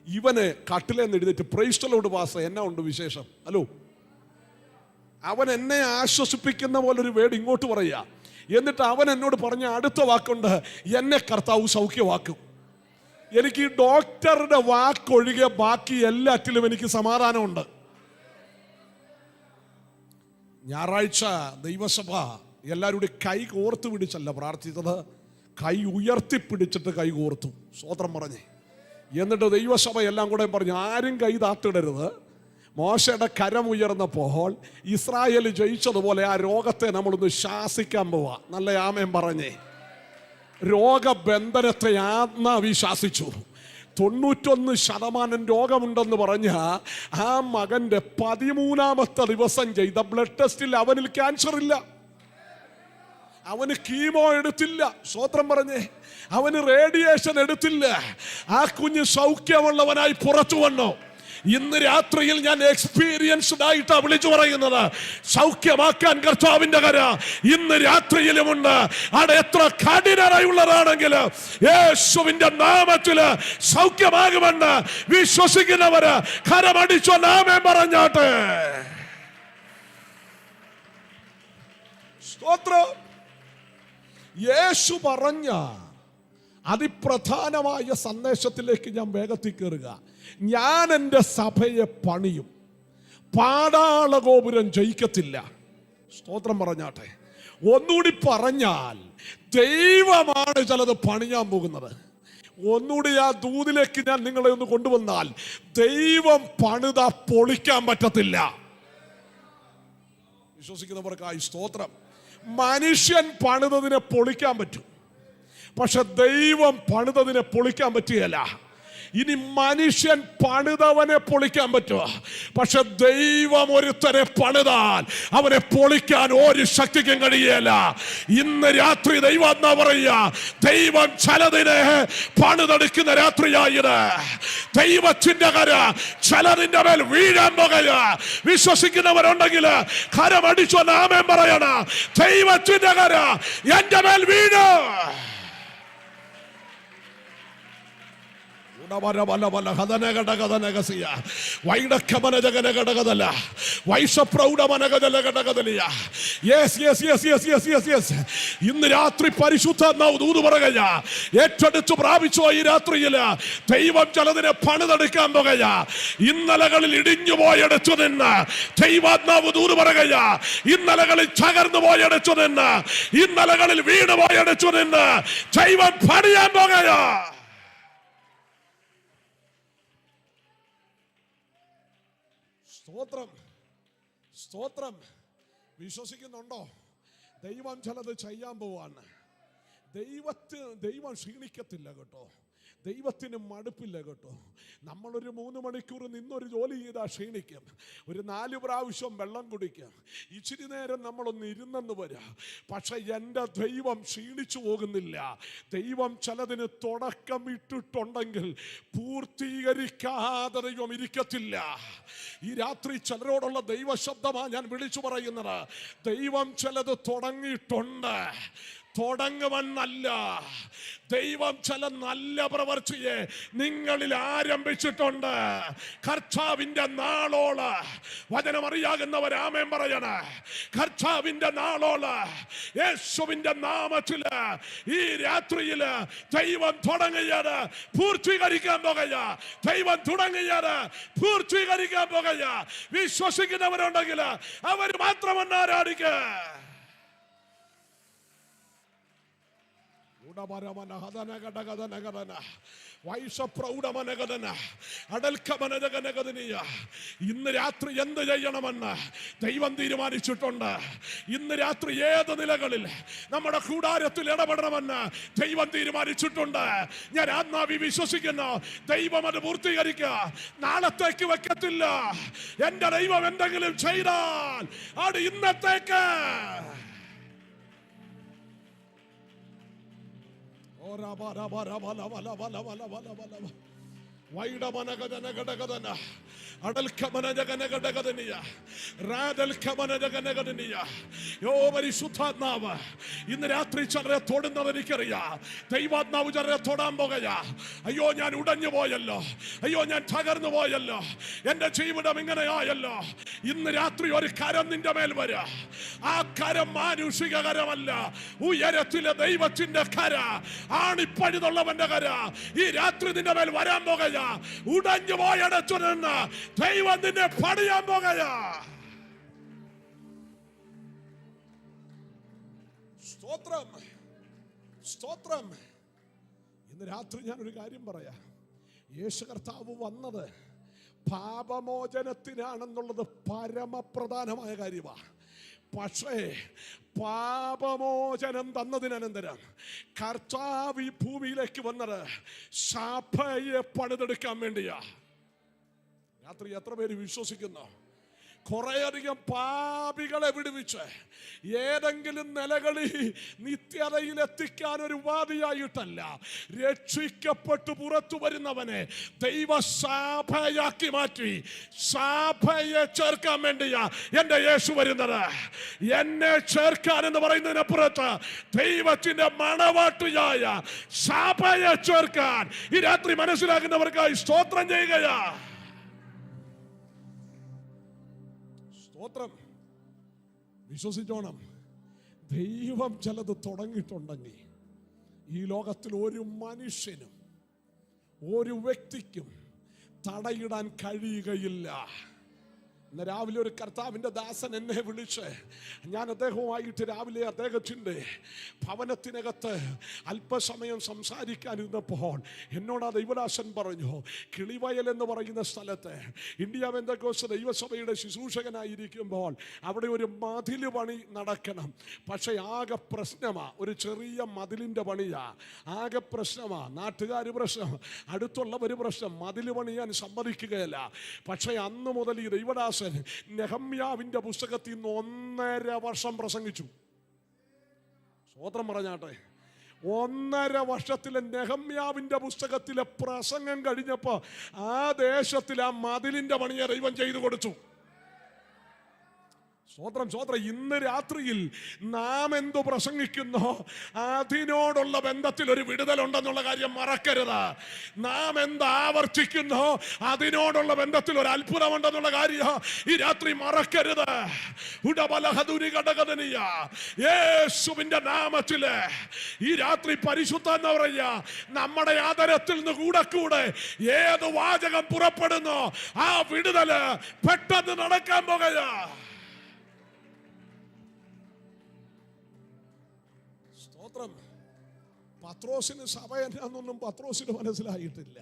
Speaker 1: ഇവന് കട്ടിലേന്ന് എഴുന്നേറ്റ്, പ്രൈസ് ദി ലോർഡ് പാസ, എന്നാ ഉണ്ട് വിശേഷം, ഹലോ. അവൻ എന്നെ ആശ്വസിപ്പിക്കുന്ന പോലൊരു വേർഡ് ഇങ്ങോട്ട് പറയുക. എന്നിട്ട് അവൻ എന്നോട് പറഞ്ഞ അടുത്ത വാക്കുണ്ട്, എന്നെ കർത്താവ് സൗഖ്യമാക്കും. എനിക്ക് ഈ ഡോക്ടറുടെ വാക്കൊഴികെ ബാക്കി എല്ലാറ്റിലും എനിക്ക് സമാധാനമുണ്ട്. ഞായറാഴ്ച ദൈവസഭ എല്ലാവരുടെയും കൈ കോർത്ത് പിടിച്ചല്ല പ്രാർത്ഥിച്ചത്, കൈ ഉയർത്തിപ്പിടിച്ചിട്ട് കൈ കോർത്തു, സ്തോത്രം പറഞ്ഞേ. എന്നിട്ട് ദൈവസഭ എല്ലാം കൂടെ പറഞ്ഞു, ആരും കൈ താത്തിടരുത്. മോശയുടെ കരം ഉയർന്നപ്പോൾ ഇസ്രായേൽ ജയിച്ചതുപോലെ ആ രോഗത്തെ നമ്മളൊന്ന് ശാസിക്കാൻ പോവാ. നല്ല ആമേൻ പറഞ്ഞേ. രോഗബന്ധനത്തെ ആത്മാവിശ്വാസിച്ചു. 91% രോഗമുണ്ടെന്ന് പറഞ്ഞ ആ മകന്റെ 13ാമത്തെ ദിവസം ചെയ്ത ബ്ലഡ് ടെസ്റ്റിൽ അവനിൽ ക്യാൻസർ ഇല്ല. അവന് കീമോ എടുത്തില്ല, സ്തോത്രം പറഞ്ഞേ. അവന് റേഡിയേഷൻ എടുത്തില്ല. ആ കുഞ്ഞ് സൗഖ്യമുള്ളവനായി പുറത്തു വന്നു. ഇന്ന് രാത്രിയിൽ ഞാൻ എക്സ്പീരിയൻസ്ഡ് ആയിട്ടാ വിളിച്ചു പറയുന്നത്. സൗഖ്യമാക്കാൻ കർത്താവിന്റെ കര ഇന്ന് രാത്രിയിലുമുണ്ട്. അവിടെ എത്ര കഠിനരായുള്ളതാണെങ്കിൽ യേശുവിന്റെ നാമത്തില് സൗഖ്യമാകുമെന്ന് വിശ്വസിക്കുന്നവര് കരമടിച്ചോ നാമം പറഞ്ഞാട്ടെ. സ്തോത്രം. യേശു പറഞ്ഞ അതിപ്രധാനമായ സന്ദേശത്തിലേക്ക് ഞാൻ വേഗത്തിൽ കയറുക. ഞാൻ എൻ്റെ സഭയെ പണിയും, പാതാള ഗോപുരം ജയിക്കത്തില്ല. സ്തോത്രം പറഞ്ഞാട്ടെ. ഒന്നുകൂടി പറഞ്ഞാൽ, ദൈവമാണ് ചിലത് പണിയാൻ പോകുന്നത്. ഒന്നുകൂടി ആ ദൂതിലേക്ക് ഞാൻ നിങ്ങളെ ഒന്ന് കൊണ്ടുവന്നാൽ, ദൈവം പണിത പൊളിക്കാൻ പറ്റത്തില്ല. വിശ്വസിക്കുന്നവർക്കായി സ്തോത്രം. മനുഷ്യൻ പണിതതിനെ പൊളിക്കാൻ പറ്റും, പക്ഷെ ദൈവം പണിതതിനെ പൊളിക്കാൻ പറ്റുകയില്ല. ഇനി മനുഷ്യൻ പണിതവനെ പൊളിക്കാൻ പറ്റുമോ? പക്ഷെ ദൈവം ഒരുത്തനെ പണിതാൽ അവനെ പൊളിക്കാൻ ഒരു ശക്തിക്കും കഴിയല്ല. ഇന്ന് രാത്രി ദൈവം എന്നാ പറയുക, ദൈവം ചിലതിനെ പണിതെടുക്കുന്ന രാത്രിയായത്. ദൈവത്തിന്റെ കര ചിലതിന്റെ മേൽ വീഴാൻ പോകുക. വിശ്വസിക്കുന്നവരുണ്ടെങ്കിൽ കരമടിച്ചോ നാമം പറയണ, ദൈവത്തിന്റെ കര എന്റെ മേൽ വീഴ. ഇന്ന് രാത്രി പരിശുദ്ധാത്മാവ് ദൂത് പറയുക, ഏറ്റെടുത്ത് പ്രാപിച്ചോ ഈ രാത്രിയിൽ ദൈവം ചിലതിനെ പണിതെടുക്കാൻ പോകുക. ഇന്നലകളിൽ ഇടിഞ്ഞു പോയെടുത്തു നിന്ന് ദൈവാത്മാവ് ദൂത് പറയുക, ഇന്നലകളിൽ തകർന്നു പോയെടുത്തു നിന്ന്, ഇന്നലകളിൽ വീണ് പോയെടുത്തു നിന്ന് ദൈവം പണിയാൻ പോകുക. സ്തോത്രം, സ്തോത്രം. വിശ്വസിക്കുന്നുണ്ടോ? ദൈവം ചിലത് ചെയ്യാൻ പോവാണ്. ദൈവം ക്ഷീണിക്കത്തില്ല കേട്ടോ, ദൈവത്തിന് മടുപ്പില്ല കേട്ടോ. നമ്മളൊരു 3 മണിക്കൂർ നിന്നൊരു ജോലി ചെയ്താൽ ക്ഷീണിക്കും, ഒരു 4 പ്രാവശ്യം വെള്ളം കുടിക്കും, ഇച്ചിരി നേരം നമ്മളൊന്ന് ഇരുന്നെന്ന് വരാം. പക്ഷെ എൻ്റെ ദൈവം ക്ഷീണിച്ചു പോകുന്നില്ല. ദൈവം ചിലതിന് തുടക്കം ഇട്ടിട്ടുണ്ടെങ്കിൽ പൂർത്തീകരിക്കാതെ ദൈവം ഇരിക്കത്തില്ല. ഈ രാത്രി ചിലരോടുള്ള ദൈവശബ്ദമാണ് ഞാൻ വിളിച്ചു പറയുന്നത്. ദൈവം ചിലത് തുടങ്ങിയിട്ടുണ്ട്, തുടങ്ങുമെന്നല്ല. ദൈവം ചില നല്ല പ്രവൃത്തിയെ നിങ്ങളിൽ ആരംഭിച്ചിട്ടുണ്ട്. കർത്താവിന്റെ നാളോള് വചനമറിയാകുന്നവർ ആമേൻ പറയണേ. കർത്താവിന്റെ നാളോള് യേശുവിന്റെ നാമത്തില് ഈ രാത്രിയില് ദൈവം തുടങ്ങിയത് പൂർത്തീകരിക്കാൻ പോകുക. ദൈവം തുടങ്ങിയത് പൂർത്തീകരിക്കാൻ പോകുക. വിശ്വസിക്കുന്നവരുണ്ടെങ്കിൽ അവർ മാത്രമെന്ന് ആരാധിക്കുക. ഇന്ന് രാത്രി എന്ത് ചെയ്യണമെന്ന് ദൈവം തീരുമാനിച്ചിട്ടുണ്ട്. ഇന്ന് രാത്രി ഏത് നിലകളിൽ നമ്മുടെ കൂടാരത്തിൽ ഇടപെടണമെന്ന് ദൈവം തീരുമാനിച്ചിട്ടുണ്ട്. ഞാൻ ആത്മാവി വിശ്വസിക്കുന്നു, ദൈവം അത് പൂർത്തീകരിക്കുക. നാളത്തേക്ക് വെക്കത്തില്ല. എന്റെ ദൈവം എന്തെങ്കിലും ചെയ്താൽ അത് ഇന്നത്തേക്ക്. പരിശുദ്ധാത്മാവ് ഇന്ന് രാത്രി ചിലരെ തൊടുന്നത് എനിക്കറിയാം. ദൈവാത്മാവ് ചിലരെ തൊടാൻ പോകുക. അയ്യോ, ഞാൻ ഉടഞ്ഞു പോയല്ലോ, അയ്യോ ഞാൻ തകർന്നു പോയല്ലോ, എന്റെ ജീവിതം ഇങ്ങനെയായല്ലോ. ഇന്ന് രാത്രി ഒരു കരം നിന്റെ മേൽ വരാ. ആ കരം മാനുഷിക കരമല്ല, ഉയരത്തിലെ ദൈവത്തിന്റെ കര, ആണിപ്പഴുതുള്ളവന്റെ കര ഈ രാത്രി നിന്റെ മേൽ വരാൻ പോകുക. ഉടഞ്ഞു പോയടച്ചു നിന്ന് ദൈവം നിന്നെ പണിയാൻ പോകുക. സ്തോത്രം, സ്തോത്രം. ഇന്ന് രാത്രി ഞാൻ ഒരു കാര്യം പറയാം. യേശു കർത്താവ് വന്നത് പാപമോചനത്തിനാണെന്നുള്ളത് പരമപ്രധാനമായ കാര്യമാണ്. പക്ഷേ പാപമോചനം തന്നതിനനന്തരം കർത്താവ് ഈ ഭൂമിയിലേക്ക് വന്നത് സഭയെ പണിതെടുക്കാൻ വേണ്ടിയാ. രാത്രി എത്ര പേര് വിശ്വസിക്കുന്നു? കുറേയധികം പാപികളെ വിടുവിച്ച് ഏതെങ്കിലും നിലകളിൽ നിത്യതയിൽ എത്തിക്കാൻ ഒരു ഉപാധിയായിട്ടല്ല, രക്ഷിക്കപ്പെട്ടു പുറത്തു വരുന്നവനെ ദൈവസഭയാക്കി മാറ്റി സഭയെ ചേർക്കാൻ വേണ്ടിയാ എന്റെ യേശു വരുന്നത്. എന്നെ ചേർക്കാൻ എന്ന് പറയുന്നതിനപ്പുറത്ത് ദൈവത്തിന്റെ മണവാട്ടിയായ സഭയെ ചേർക്കാൻ ഈ രാത്രി മനസ്സിലാക്കുന്നവർക്കായി സ്തോത്രം ചെയ്യുകയാ. സ്തോത്രം. വിശ്വസിച്ചോണം, ദൈവം ചിലത് തുടങ്ങിയിട്ടുണ്ടെങ്കിൽ ഈ ലോകത്തിൽ ഒരു മനുഷ്യനും ഒരു വ്യക്തിക്കും തടയിടാൻ കഴിയുകയില്ല. ഇന്ന് രാവിലെ ഒരു കർത്താവിൻ്റെ ദാസൻ എന്നെ വിളിച്ച്, ഞാൻ അദ്ദേഹവുമായിട്ട് രാവിലെ അദ്ദേഹത്തിൻ്റെ ഭവനത്തിനകത്ത് അല്പസമയം സംസാരിക്കാനിരുന്നപ്പോൾ എന്നോട് ആ ദൈവദാസൻ പറഞ്ഞു, കിളിവയൽ എന്ന് പറയുന്ന സ്ഥലത്ത് ഇന്ത്യ പെന്തക്കോസ്ത് ദൈവസഭയുടെ ശുശ്രൂഷകനായിരിക്കുമ്പോൾ അവിടെ ഒരു മതിൽ പണി നടക്കണം. പക്ഷേ ആകെ പ്രശ്നമാണ്, ഒരു ചെറിയ മതിലിൻ്റെ പണിയാ. ആകെ പ്രശ്നമാണ്, നാട്ടുകാർ പ്രശ്നം, അടുത്തുള്ളവർ പ്രശ്നം, മതിൽ പണിയാൻ സമ്മതിക്കുകയല്ല. പക്ഷേ അന്ന് മുതൽ ഈ ദൈവദാസൻ നെഹമ്യാവിന്റെ പുസ്തകത്തിൽ നിന്ന് 1.5 വർഷം പ്രസംഗിച്ചു. സ്തോത്രം പറഞ്ഞാട്ടെ. 1.5 വർഷത്തിലെ നെഹമ്യാവിന്റെ പുസ്തകത്തിലെ പ്രസംഗം കഴിഞ്ഞപ്പോ ആ ദേശത്തിൽ ആ മതിലിന്റെ പണിയെ ദൈവം ചെയ്തു കൊടുത്തു. സ്തോത്രം, സ്തോത്രം. ഇന്ന് രാത്രിയിൽ നാം എന്തു പ്രസംഗിക്കുന്നോ അതിനോടുള്ള ബന്ധത്തിൽ ഒരു വിടുതലുണ്ടെന്നുള്ള കാര്യം മറക്കരുത്. നാം എന്ത് ആവർത്തിക്കുന്നോ അതിനോടുള്ള ബന്ധത്തിൽ ഒരു അത്ഭുതമുണ്ടെന്നുള്ള കാര്യം ഈ രാത്രി മറക്കരുത്. യേശുവിന്റെ നാമത്തില് ഈ രാത്രി പരിശുദ്ധ എന്ന് പറയുക, നമ്മുടെ ആദരത്തിൽ നിന്ന് കൂടെ കൂടെ ഏത് വാചകം പുറപ്പെടുന്നോ ആ വിടുതല് പെട്ടെന്ന് നടക്കാൻ പോകുക. പത്രോസിന് സഭ എന്നാന്നൊന്നും പത്രോസിന് മനസ്സിലായിട്ടില്ല.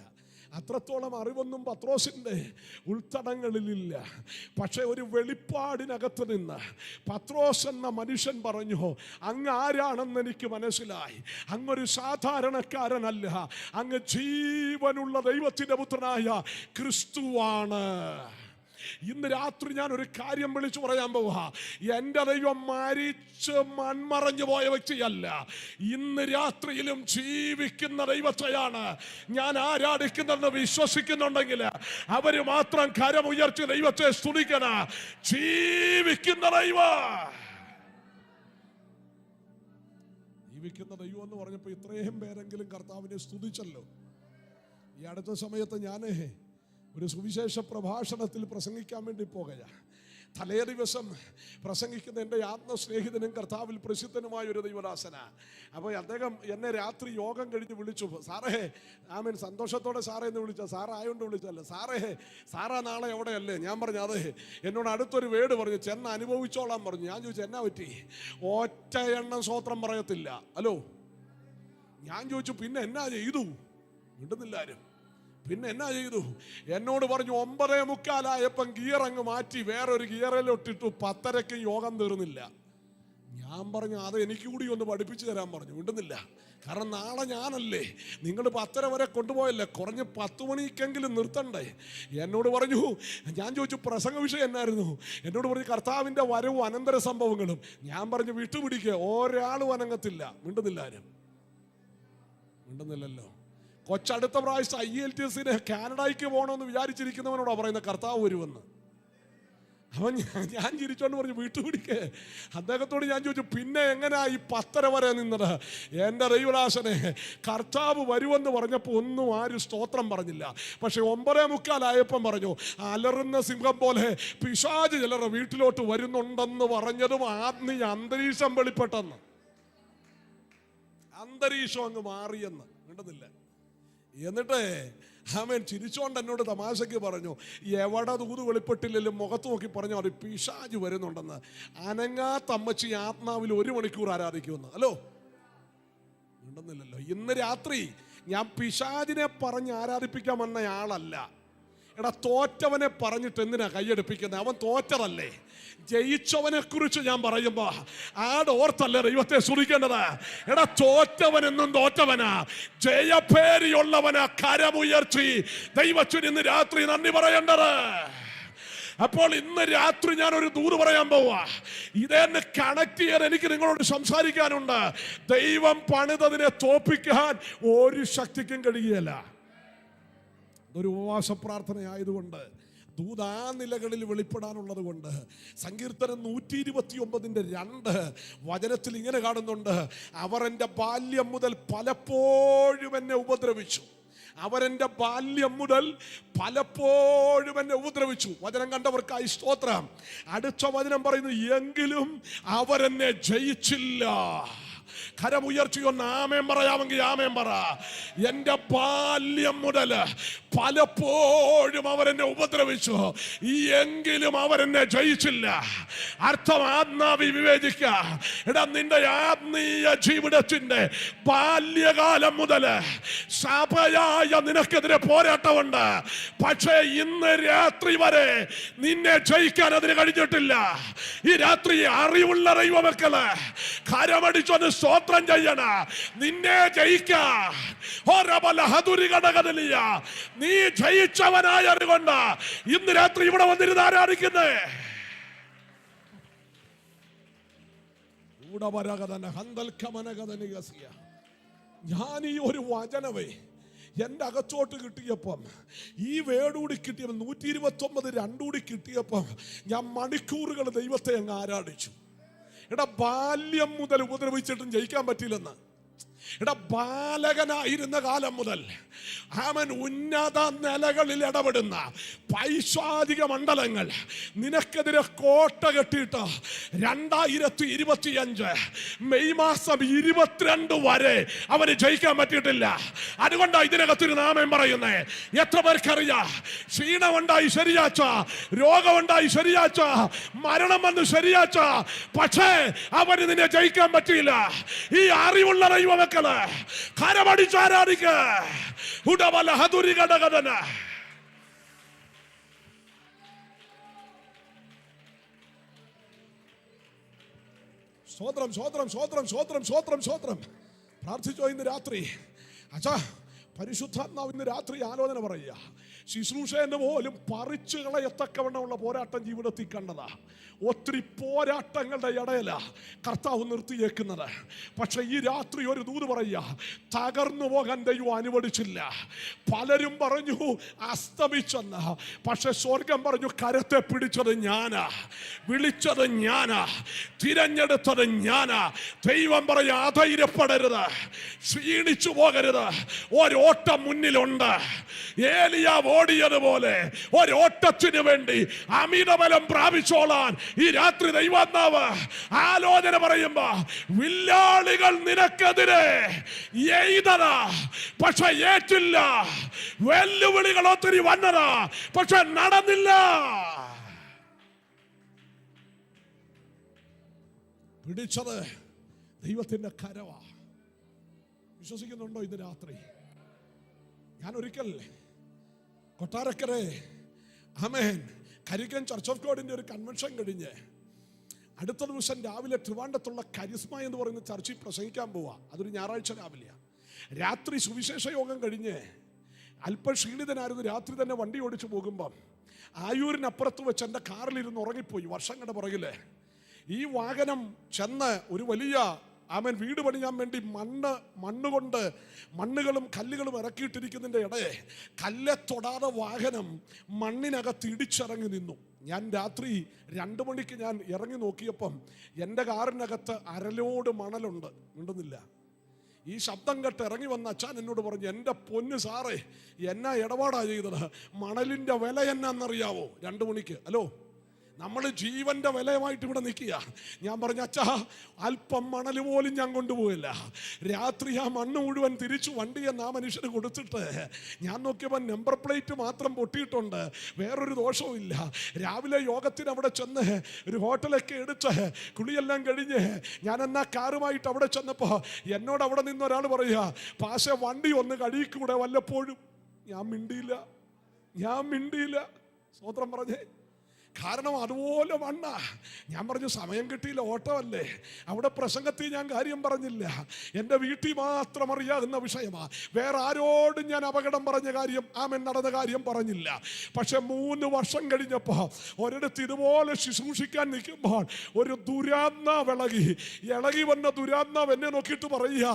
Speaker 1: അത്രത്തോളം അറിവൊന്നും പത്രോസിൻ്റെ ഉൾത്തടങ്ങളിലില്ല. പക്ഷെ ഒരു വെളിപ്പാടിനകത്ത് നിന്ന് പത്രോസ് എന്ന മനുഷ്യൻ പറഞ്ഞു, അങ്ങ് ആരാണെന്ന് എനിക്ക് മനസ്സിലായി. അങ്ങൊരു സാധാരണക്കാരനല്ല, അങ്ങ് ജീവനുള്ള ദൈവത്തിൻ്റെ പുത്രനായ ക്രിസ്തുവാണ്. ഇന്ന് രാത്രി ഞാൻ ഒരു കാര്യം വിളിച്ചു പറയാൻ പോവാ. എൻ്റെ ദൈവം മരിച്ച് മൺമറഞ്ഞു പോയ വ്യക്തിയല്ല, ഇന്ന് രാത്രിയിലും ജീവിക്കുന്ന ദൈവത്തെയാണ് ഞാൻ ആരാധിക്കുന്നതെന്ന് വിശ്വസിക്കുന്നുണ്ടെങ്കിൽ അവര് മാത്രം കരമുയർത്തി ദൈവത്തെ സ്തുതിക്കണ. ജീവിക്കുന്ന ദൈവം, ജീവിക്കുന്ന ദൈവം എന്ന് പറഞ്ഞപ്പോൾ ഇത്രയും പേരെങ്കിലും കർത്താവിനെ സ്തുതിച്ചല്ലോ. ഈ അടുത്ത സമയത്ത് ഞാൻ ഒരു സുവിശേഷ പ്രഭാഷണത്തിൽ പ്രസംഗിക്കാൻ വേണ്ടി പോകുകയാണ്. തലേ ദിവസം പ്രസംഗിക്കുന്ന എൻ്റെ ആത്മസ്നേഹിതനും കർത്താവിൽ പ്രസിദ്ധനുമായ ഒരു ദൈവദാസനാണ്. അപ്പോൾ അദ്ദേഹം എന്നെ രാത്രി യോഗം കഴിഞ്ഞ് വിളിച്ചു. സാറേ, ആമേൻ, സന്തോഷത്തോടെ സാറേ എന്ന് വിളിച്ച, സാറായോണ്ട് വിളിച്ചല്ല, സാറാ നാളെ എവിടെയല്ലേ? ഞാൻ പറഞ്ഞു അതെ. എന്നോട് അടുത്തൊരു വേട് പറഞ്ഞു, ചെന്ന് അനുഭവിച്ചോളാൻ പറഞ്ഞു. ഞാൻ ചോദിച്ചു എന്നാ പറ്റി? ഒറ്റ എണ്ണം സ്വോത്രം പറയത്തില്ല. ഹലോ, ഞാൻ ചോദിച്ചു പിന്നെ എന്നാ ചെയ്തു? മിണ്ടുന്നില്ല ആരും. പിന്നെ എന്നാ ചെയ്തു? എന്നോട് പറഞ്ഞു 9:45 ഗിയർ അങ്ങ് മാറ്റി വേറൊരു ഗിയറിലോട്ടിട്ടു. 10:30 യോഗം തീർന്നില്ല. ഞാൻ പറഞ്ഞു അത് എനിക്ക് കൂടി ഒന്ന് പഠിപ്പിച്ചു തരാൻ പറഞ്ഞു. മിണ്ടുന്നില്ല. കാരണം നാളെ ഞാനല്ലേ, നിങ്ങൾ 10:30 വരെ കൊണ്ടുപോയല്ലേ, കുറഞ്ഞ് 10 മണിക്കെങ്കിലും നിർത്തണ്ടേ. എന്നോട് പറഞ്ഞു, ഞാൻ ചോദിച്ചു പ്രസംഗ വിഷയം എന്നായിരുന്നു? എന്നോട് പറഞ്ഞു കർത്താവിൻ്റെ വരവും അനന്തര സംഭവങ്ങളും. ഞാൻ പറഞ്ഞു വിട്ടുപിടിക്കുക, ഒരാളും അനങ്ങത്തില്ല. മിണ്ടുന്നില്ല ആരും. മിണ്ടുന്നില്ലല്ലോ. കൊച്ചടുത്ത പ്രാവശ്യം IELTS കാനഡയ്ക്ക് പോകണമെന്ന് വിചാരിച്ചിരിക്കുന്നവനോടാ പറയുന്നത് കർത്താവ് വരുമെന്ന്. അവൻ ഞാൻ ചിരിച്ചോണ്ട് പറഞ്ഞു വീട്ടുപിടിക്കേ. അദ്ദേഹത്തോട് ഞാൻ ചോദിച്ചു പിന്നെ എങ്ങനെയാ ഈ 10:30 വരെ നിന്നത്? എൻ്റെ ദൈവദാസനെ, കർത്താവ് വരുമെന്ന് പറഞ്ഞപ്പോൾ ഒന്നും ആരും സ്തോത്രം പറഞ്ഞില്ല. പക്ഷെ 9:45 പറഞ്ഞു അലറുന്ന സിംഹം പോലെ പിശാച് ചിലരുടെ വീട്ടിലോട്ട് വരുന്നുണ്ടെന്ന് പറഞ്ഞതും അന്തരീക്ഷം വെളിപ്പെട്ടെന്ന്. അന്തരീക്ഷം അങ്ങ് മാറിയെന്ന്. മിണ്ടുന്നില്ല. എന്നിട്ട് അവൻ ചിരിച്ചോണ്ട് എന്നോട് തമാശയ്ക്ക് പറഞ്ഞു, എവിടെ ദൂത് വെളിപ്പെട്ടില്ലെങ്കിലും മുഖത്ത് നോക്കി പറഞ്ഞു അത് പിശാച് വരുന്നുണ്ടെന്ന്. അനങ്ങാത്ത അമ്മച്ചി ആത്മാവിൽ 1 മണിക്കൂർ ആരാധിക്കുമെന്ന്. ഹലോ, മിണ്ടുന്നില്ലല്ലോ. ഇന്ന് രാത്രി ഞാൻ പിശാചിനെ പറഞ്ഞ് ആരാധിപ്പിക്കാൻ വന്ന ആളല്ല. എടാ, തോറ്റവനെ പറഞ്ഞിട്ട് എന്തിനാ കൈയടിപ്പിക്കുന്നത്? അവൻ തോറ്റതല്ലേ. ജയിച്ചവനെ കുറിച്ച് ഞാൻ പറയുമ്പോ ഓർത്തല്ലേ ദൈവത്തെ സ്തുതിക്കേണ്ടത്. എടാ, തോറ്റവനെന്നും തോറ്റവനാ, ജയപേരിയുള്ളവനാ കരമുയർത്തി ദൈവത്തിന് ഇന്ന് രാത്രി നന്ദി പറയേണ്ടത്. അപ്പോൾ ഇന്ന് രാത്രി ഞാൻ ഒരു ദൂത് പറയാൻ പോവാ. ഇതെന്നെ കണക്ട് ചെയ്യാൻ എനിക്ക് നിങ്ങളോട് സംസാരിക്കാനുണ്ട്. ദൈവം പണിതതിനെ തോപ്പിക്കാൻ ഒരു ശക്തിക്കും കഴിയുകയില്ല. ഇതൊരു ഉപവാസ പ്രാർത്ഥനയായതുകൊണ്ട്, ദൂത് ആ നിലകളിൽ വെളിപ്പെടാനുള്ളത് കൊണ്ട്, സങ്കീർത്തനം 129:2 വചനത്തിൽ ഇങ്ങനെ കാണുന്നുണ്ട്, അവർ എൻ്റെ ബാല്യം മുതൽ പലപ്പോഴും എന്നെ ഉപദ്രവിച്ചു. അവരെൻ്റെ ബാല്യം മുതൽ പലപ്പോഴും എന്നെ ഉപദ്രവിച്ചു. വചനം കണ്ടവർക്കായി സ്തോത്രം. അടുത്ത വചനം പറയുന്നു, എങ്കിലും അവരെന്നെ ജയിച്ചില്ല. കരമുയർത്തി ഒന്ന് ആമേൻ പറയാമെങ്കിൽ ആമേൻ പറ. എൻ്റെ ബാല്യം മുതൽ പലപ്പോഴും അവരെന്നെ ഉപദ്രവിച്ചു, എങ്കിലും അവരെന്നെ ജയിച്ചില്ല. അർത്ഥം ആത്മാവി വിവേചിക്ക. എടാ, നിന്റെ ആത്മീയ ജീവിതത്തിന്റെ ബാല്യകാലം മുതൽ സഭയായ നിനക്കെതിരെ പോരാട്ടമുണ്ട്. പക്ഷേ ഇന്ന് രാത്രി വരെ നിന്നെ ജയിക്കാൻ അതിന് കഴിഞ്ഞിട്ടില്ല. ഈ രാത്രി അറിവുള്ള ദൈവമക്കള് കരമടിച്ചൊന്ന് സ്തോത്രം ചെയ്യണ. നിന്നെ ജയിക്കാൻ നീ ജയിച്ചവനായതുകൊണ്ട് ഇന്ന് രാത്രി ഇവിടെ വന്നിരുന്ന് ആരാധിക്കുന്നേ. ഞാൻ ഈ ഒരു വചനവേ എൻ്റെ അകത്തോട്ട് കിട്ടിയപ്പം, ഈ വേടൂടി കിട്ടിയപ്പം, 129:2 കിട്ടിയപ്പം ഞാൻ മണിക്കൂറുകൾ ദൈവത്തെ അങ്ങ് ആരാധിച്ചു. എടാ, ബാല്യം മുതൽ ഉപദ്രവിച്ചിട്ടും ജയിക്കാൻ പറ്റില്ലെന്ന്. എടാ, ബാലകനായിരുന്ന കാലം മുതൽ അവൻ ഉന്നത നിലകളിൽ ഇടപെടുന്ന പൈശാചിക മണ്ഡലങ്ങൾ നിനക്കെതിരെ കോട്ട കെട്ടിയിട്ട് 2025 മെയ് മാസം 22 വരെ അവന് ജയിക്കാൻ പറ്റിയിട്ടില്ല. അതുകൊണ്ടാണ് ഇതിനകത്തൊരു നാമം പറയുന്നേ. എത്ര പേർക്കറിയാം? ക്ഷീണമുണ്ടായി ശരിയാച്ച, രോഗമുണ്ടായി ശരിയാച്ച, മരണം വന്ന് ശരിയാച്ച, പക്ഷേ അവന് നിന്നെ ജയിക്കാൻ പറ്റിയില്ല. ഈ അറിവുള്ള ദൈവമക്കള് കരമടിച്ച് ആരാധിക്ക. സ്വോത്രം സ്വോത്രം സ്വോത്രം സ്വോത്രം സ്വോത്രം സ്വോത്രം. പ്രാർത്ഥിച്ചോ ഇന്ന് രാത്രി? അച്ഛാ, പരിശുദ്ധാത്മാവ് ഇന്ന് രാത്രി ആലോചന പറയുക. ശുശ്രൂഷേന്റെ പോലും പറിച്ചു കളയത്തക്കവണ്ണമുള്ള പോരാട്ടം ജീവിതത്തിൽ കണ്ടതാ. ഒത്തിരി പോരാട്ടങ്ങളുടെ ഇടയില കർത്താവ് നിർത്തിയേക്കുന്നത്. പക്ഷെ ഈ രാത്രി ഒരു ദൂത് പറയുക, തകർന്നു പോകാൻ ദൈവം അനുവദിച്ചില്ല. പലരും പറഞ്ഞു അസ്തമിച്ചെന്ന്, പക്ഷെ സ്വർഗം പറഞ്ഞു കരത്തെ പിടിച്ചത് ഞാനാ, വിളിച്ചത് ഞാനാ, തിരഞ്ഞെടുത്തത് ഞാനാ. ദൈവം പറയാ അധൈര്യപ്പെടരുത്, ക്ഷീണിച്ചു പോകരുത്. ഒരോട്ടം മുന്നിലുണ്ട്. ഏലിയാവ് ഓടിയതുപോലെ ഒരോട്ടത്തിന് വേണ്ടി അമിതബലം പ്രാപിച്ചോളാൻ ഈ രാത്രി ദൈവാത്മാവ് ആലോചന പറയുമ്പോ, വില്ലാളികൾ നിനക്കെതിരെ എയ്തതാ, പക്ഷെ ഏറ്റില്ല. വെല്ലുവിളികൾ ഒത്തിരി വന്നതാ, പക്ഷെ നടന്നില്ല. പിടിച്ചത് ദൈവത്തിന്റെ കരവാ.
Speaker 2: വിശ്വസിക്കുന്നുണ്ടോ? ഇന്ന് രാത്രി ഞാൻ ഒരിക്കൽ കൊട്ടാരക്കര ആമേൻ കരിക്കൻ ചർച്ച് ഓഫ് ഗോഡിന്റെ ഒരു കൺവെൻഷൻ കഴിഞ്ഞ് അടുത്ത ദിവസം രാവിലെ ട്രിവാൻഡ്രത്തുള്ള കരിസ്മ എന്ന് പറയുന്ന ചർച്ചിൽ പ്രസംഗിക്കാൻ പോവാ. അതൊരു ഞായറാഴ്ച രാവിലെയാണ്. രാത്രി സുവിശേഷ യോഗം കഴിഞ്ഞ് അല്പം ക്ഷീണിതനായിരുന്നു. രാത്രി തന്നെ വണ്ടി ഓടിച്ചു പോകുമ്പം ആയൂരിനപ്പുറത്ത് വെച്ച് എൻ്റെ കാറിലിരുന്ന് ഉറങ്ങിപ്പോയി. വർഷങ്ങളുടെ പുറകില് ഈ വാഹനം ചെന്ന് ഒരു വലിയ വീട് പണിയാൻ വേണ്ടി മണ്ണുകൊണ്ട് മണ്ണുകളും കല്ലുകളും ഇറക്കിയിട്ടിരിക്കുന്നതിൻ്റെ ഇടയെ കല്ലെ തൊടാതെ വാഹനം മണ്ണിനകത്ത് ഇടിച്ചിറങ്ങി നിന്നു. ഞാൻ രാത്രി 2 മണിക്ക് ഞാൻ ഇറങ്ങി നോക്കിയപ്പം എൻ്റെ കാറിനകത്ത് അരലോട് മണലുണ്ട്. ഉണ്ടെന്നില്ല. ഈ ശബ്ദം കേട്ട് ഇറങ്ങി വന്ന അച്ഛൻ എന്നോട് പറഞ്ഞു, എൻ്റെ പൊന്ന് സാറേ, എന്നാ ഇടപാടാ ചെയ്തത്? മണലിൻ്റെ വില എന്നാന്നറിയാവോ? 2 മണിക്ക്. ഹലോ, നമ്മൾ ജീവന്റെ വിലയുമായിട്ട് ഇവിടെ നിൽക്കുക. ഞാൻ പറഞ്ഞു, അച്ഛാ അല്പം മണൽ പോലും ഞാൻ കൊണ്ടുപോയില്ല. രാത്രി ആ മണ്ണ് മുഴുവൻ തിരിച്ചു വണ്ടിയെ ആ മനുഷ്യന് കൊടുത്തിട്ട് ഞാൻ നോക്കിയപ്പോൾ നമ്പർ പ്ലേറ്റ് മാത്രം പൊട്ടിയിട്ടുണ്ട്. വേറൊരു ദോഷവും ഇല്ല. രാവിലെ യോഗത്തിന് അവിടെ ചെന്ന് ഒരു ഹോട്ടലൊക്കെ എടുത്ത് കുളിയെല്ലാം കഴിഞ്ഞ് ഞാൻ എന്നാ കാറുമായിട്ട് അവിടെ ചെന്നപ്പോൾ എന്നോട് അവിടെ നിന്ന് ഒരാൾ പറയുക, പാശ വണ്ടി ഒന്ന് കഴുകിക്കൂടെ വല്ലപ്പോഴും? ഞാൻ മിണ്ടിയില്ല. സ്വതന്ത്രം പറഞ്ഞേ. കാരണം അതുപോലെ മണ്ണ. ഞാൻ പറഞ്ഞു, സമയം കിട്ടിയില്ല, ഓട്ടമല്ലേ. അവിടെ പ്രസംഗത്തിൽ ഞാൻ കാര്യം പറഞ്ഞില്ല. എൻ്റെ വീട്ടിൽ മാത്രം അറിയാവുന്ന വിഷയമാ. വേറെ ആരോടും ഞാൻ അപകടം പറഞ്ഞ കാര്യം, നടന്ന കാര്യം പറഞ്ഞില്ല. പക്ഷെ 3 വർഷം കഴിഞ്ഞപ്പോൾ ഒരിടത്ത് ഇതുപോലെ ശുശ്രൂഷിക്കാൻ നിൽക്കുമ്പോൾ ഒരു ദുരാത്മാവ് ഇളകി വന്ന ദുരാത്മാവ് എന്നെ നോക്കിയിട്ട് പറയുക,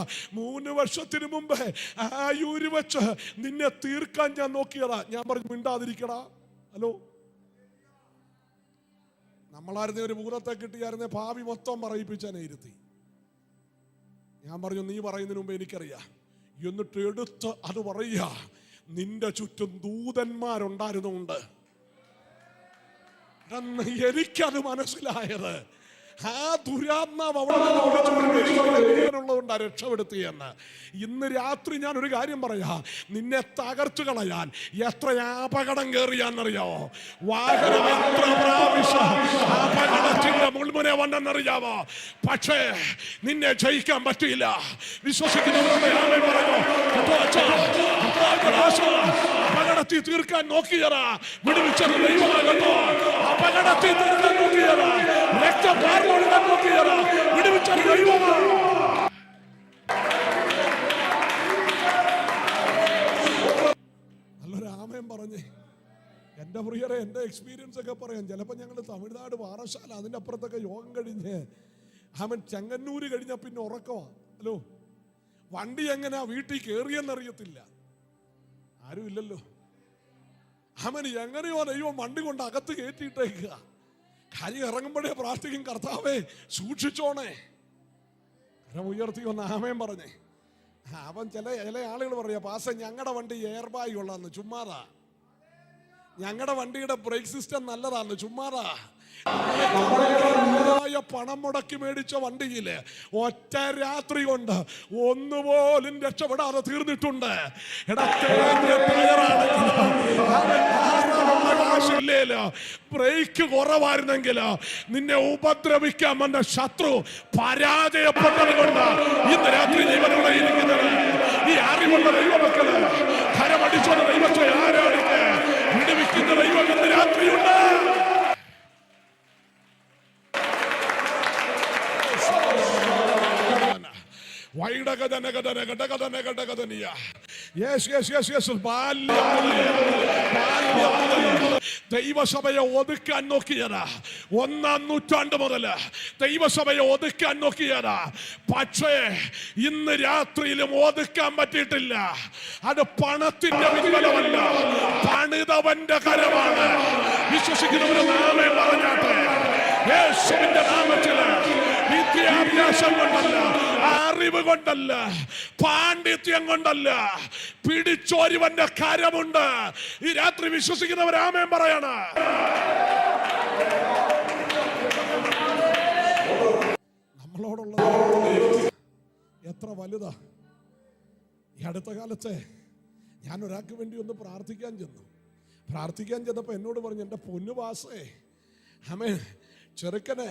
Speaker 2: 3 വർഷത്തിന് മുമ്പ് ആയൂര് വെച്ച് നിന്നെ തീർക്കാൻ ഞാൻ നോക്കിയതാ. ഞാൻ പറഞ്ഞു, മിണ്ടാതിരിക്കടാ. ഹലോ, നമ്മളായിരുന്നേ ഒരു ഭൂതത്തെ കിട്ടിയായിരുന്നേ ഭാവി മൊത്തം പറയിപ്പിച്ചാനെ ഇരുത്തി. ഞാൻ പറഞ്ഞു, നീ പറയുന്നതിന് മുമ്പ് എനിക്കറിയാം. എന്നിട്ട് എടുത്ത് അത് പറയുക, നിന്റെ ചുറ്റും ദൂതന്മാരുണ്ടായിരുന്നുണ്ട്. എനിക്കത് മനസ്സിലായത്. ആ ദുരാത്മാവ് അവിടെ രക്ഷപ്പെടുത്തിയെന്ന്. ഇന്ന് രാത്രി ഞാൻ ഒരു കാര്യം പറയാ, നിന്നെ തകർത്തു കളയാൻ എത്ര അപകടം കയറിയാന്നറിയാവോ? വാഹനം എത്ര പ്രാവശ്യം അപകടത്തിന്റെ മുൾമുനെ വന്നെന്നറിയാവോ? പക്ഷേ നിന്നെ ജയിക്കാൻ പറ്റിയില്ല. വിശ്വസിക്കുന്നവരുടെ അപകടത്തിൽ തീർക്കാൻ നോക്കിയതാ, വിടുവിച്ചത് ദൈവമാകട്ടോ. അപകടത്തിൽ തീർക്കാൻ നോക്കിയതാ, രക്തം പാർന്നൊഴുകാൻ നോക്കിയതാ, വിടുവിച്ചത് ദൈവമാണ്. നല്ലൊരു ആമേൻ പറഞ്ഞേ. എൻ്റെ പ്രിയരെ, എൻ്റെ എക്സ്പീരിയൻസ് ഒക്കെ പറയാം. ചിലപ്പോൾ ഞങ്ങൾ തമിഴ്നാട് പാറശാല അതിൻ്റെ അപ്പുറത്തൊക്കെ യോഗം കഴിഞ്ഞ് ചെങ്ങന്നൂര് കഴിഞ്ഞാൽ പിന്നെ ഉറക്കമാ. ഹലോ, വണ്ടി എങ്ങനെയാ വീട്ടിൽ കയറിയെന്നറിയത്തില്ല. ആരും ഇല്ലല്ലോ. എങ്ങനെയോ ദൈവം വണ്ടി കൊണ്ട് അകത്ത് കയറ്റിയിട്ടേക്കുക. കാര്യം ഇറങ്ങുമ്പോഴേ പ്രാർത്ഥിക്കും, കർത്താവേ സൂക്ഷിച്ചോണേ. കരം ഉയർത്തി ഒന്ന് ആമേൻ പറഞ്ഞേ. അവൻ ചില ആളുകൾ പറയാ, പാസ ഞങ്ങളുടെ വണ്ടി എയർ ബാഗ് ഉള്ളതാന്ന്. ചുമ്മാതാ. ഞങ്ങളുടെ വണ്ടിയുടെ ബ്രേക്ക് സിസ്റ്റം നല്ലതാന്ന്. ചുമ്മാതാ. പണം മുടക്കി മേടിച്ച വണ്ടിയില് ഒറ്റ രാത്രി കൊണ്ട് ഒന്നുപോലും രക്ഷപ്പെടാതെ തീർന്നിട്ടുണ്ട്. ബ്രേക്ക് കുറവായിരുന്നെങ്കിലോ നിന്നെ ഉപദ്രവിക്കാൻ വന്ന ശത്രു പരാജയപ്പെട്ടത് കൊണ്ട് ഇന്ന് രാത്രി ജീവനോടെ ഇരിക്കുന്നത്. ഈ അറിവുള്ള ദൈവമക്കള് കരമടിച്ചുള്ള ദൈവത്തെ ആരാധിക്ക് വിടുവിക്കുന്ന ദൈവം ഇന്ന് രാത്രിയുണ്ട്. ദൈവസഭയെ ഒതുക്കാൻ നോക്കിയതാ. 1-ാം നൂറ്റാണ്ട് മുതൽ ദൈവസഭയെ ഒതുക്കാൻ നോക്കിയതാ. പക്ഷേ ഇന്ന് രാത്രിയിലും ഒതുക്കാൻ പറ്റിയിട്ടില്ല. അത് പണത്തിന്റെ പിൻബലമല്ല, പണിതവന്റെ കരമാണ്. വിശ്വസിക്കുന്നവരെ നാമേ പറഞ്ഞാട്ടെ. യേശുവിന്റെ നാമത്തില് വിദ്യാഭ്യാസം കൊണ്ടല്ല, അറിവ് കൊണ്ടല്ല, പാണ്ഡിത്യം കൊണ്ടല്ല, പിടിച്ചോരുവന്റെ കരമുണ്ട്. ഈ രാത്രി വിശ്വസിക്കുന്നവർ ആമേൻ പറയണ. നമ്മളോടുള്ള എത്ര വലുതാ. ഈ അടുത്ത കാലത്ത് ഞാൻ ഒരാൾക്ക് വേണ്ടി ഒന്ന് പ്രാർത്ഥിക്കാൻ ചെന്നപ്പോ എന്നോട് പറഞ്ഞു, എൻ്റെ പൊന്നു പാസേ, ആമേൻ ചെറുക്കനെ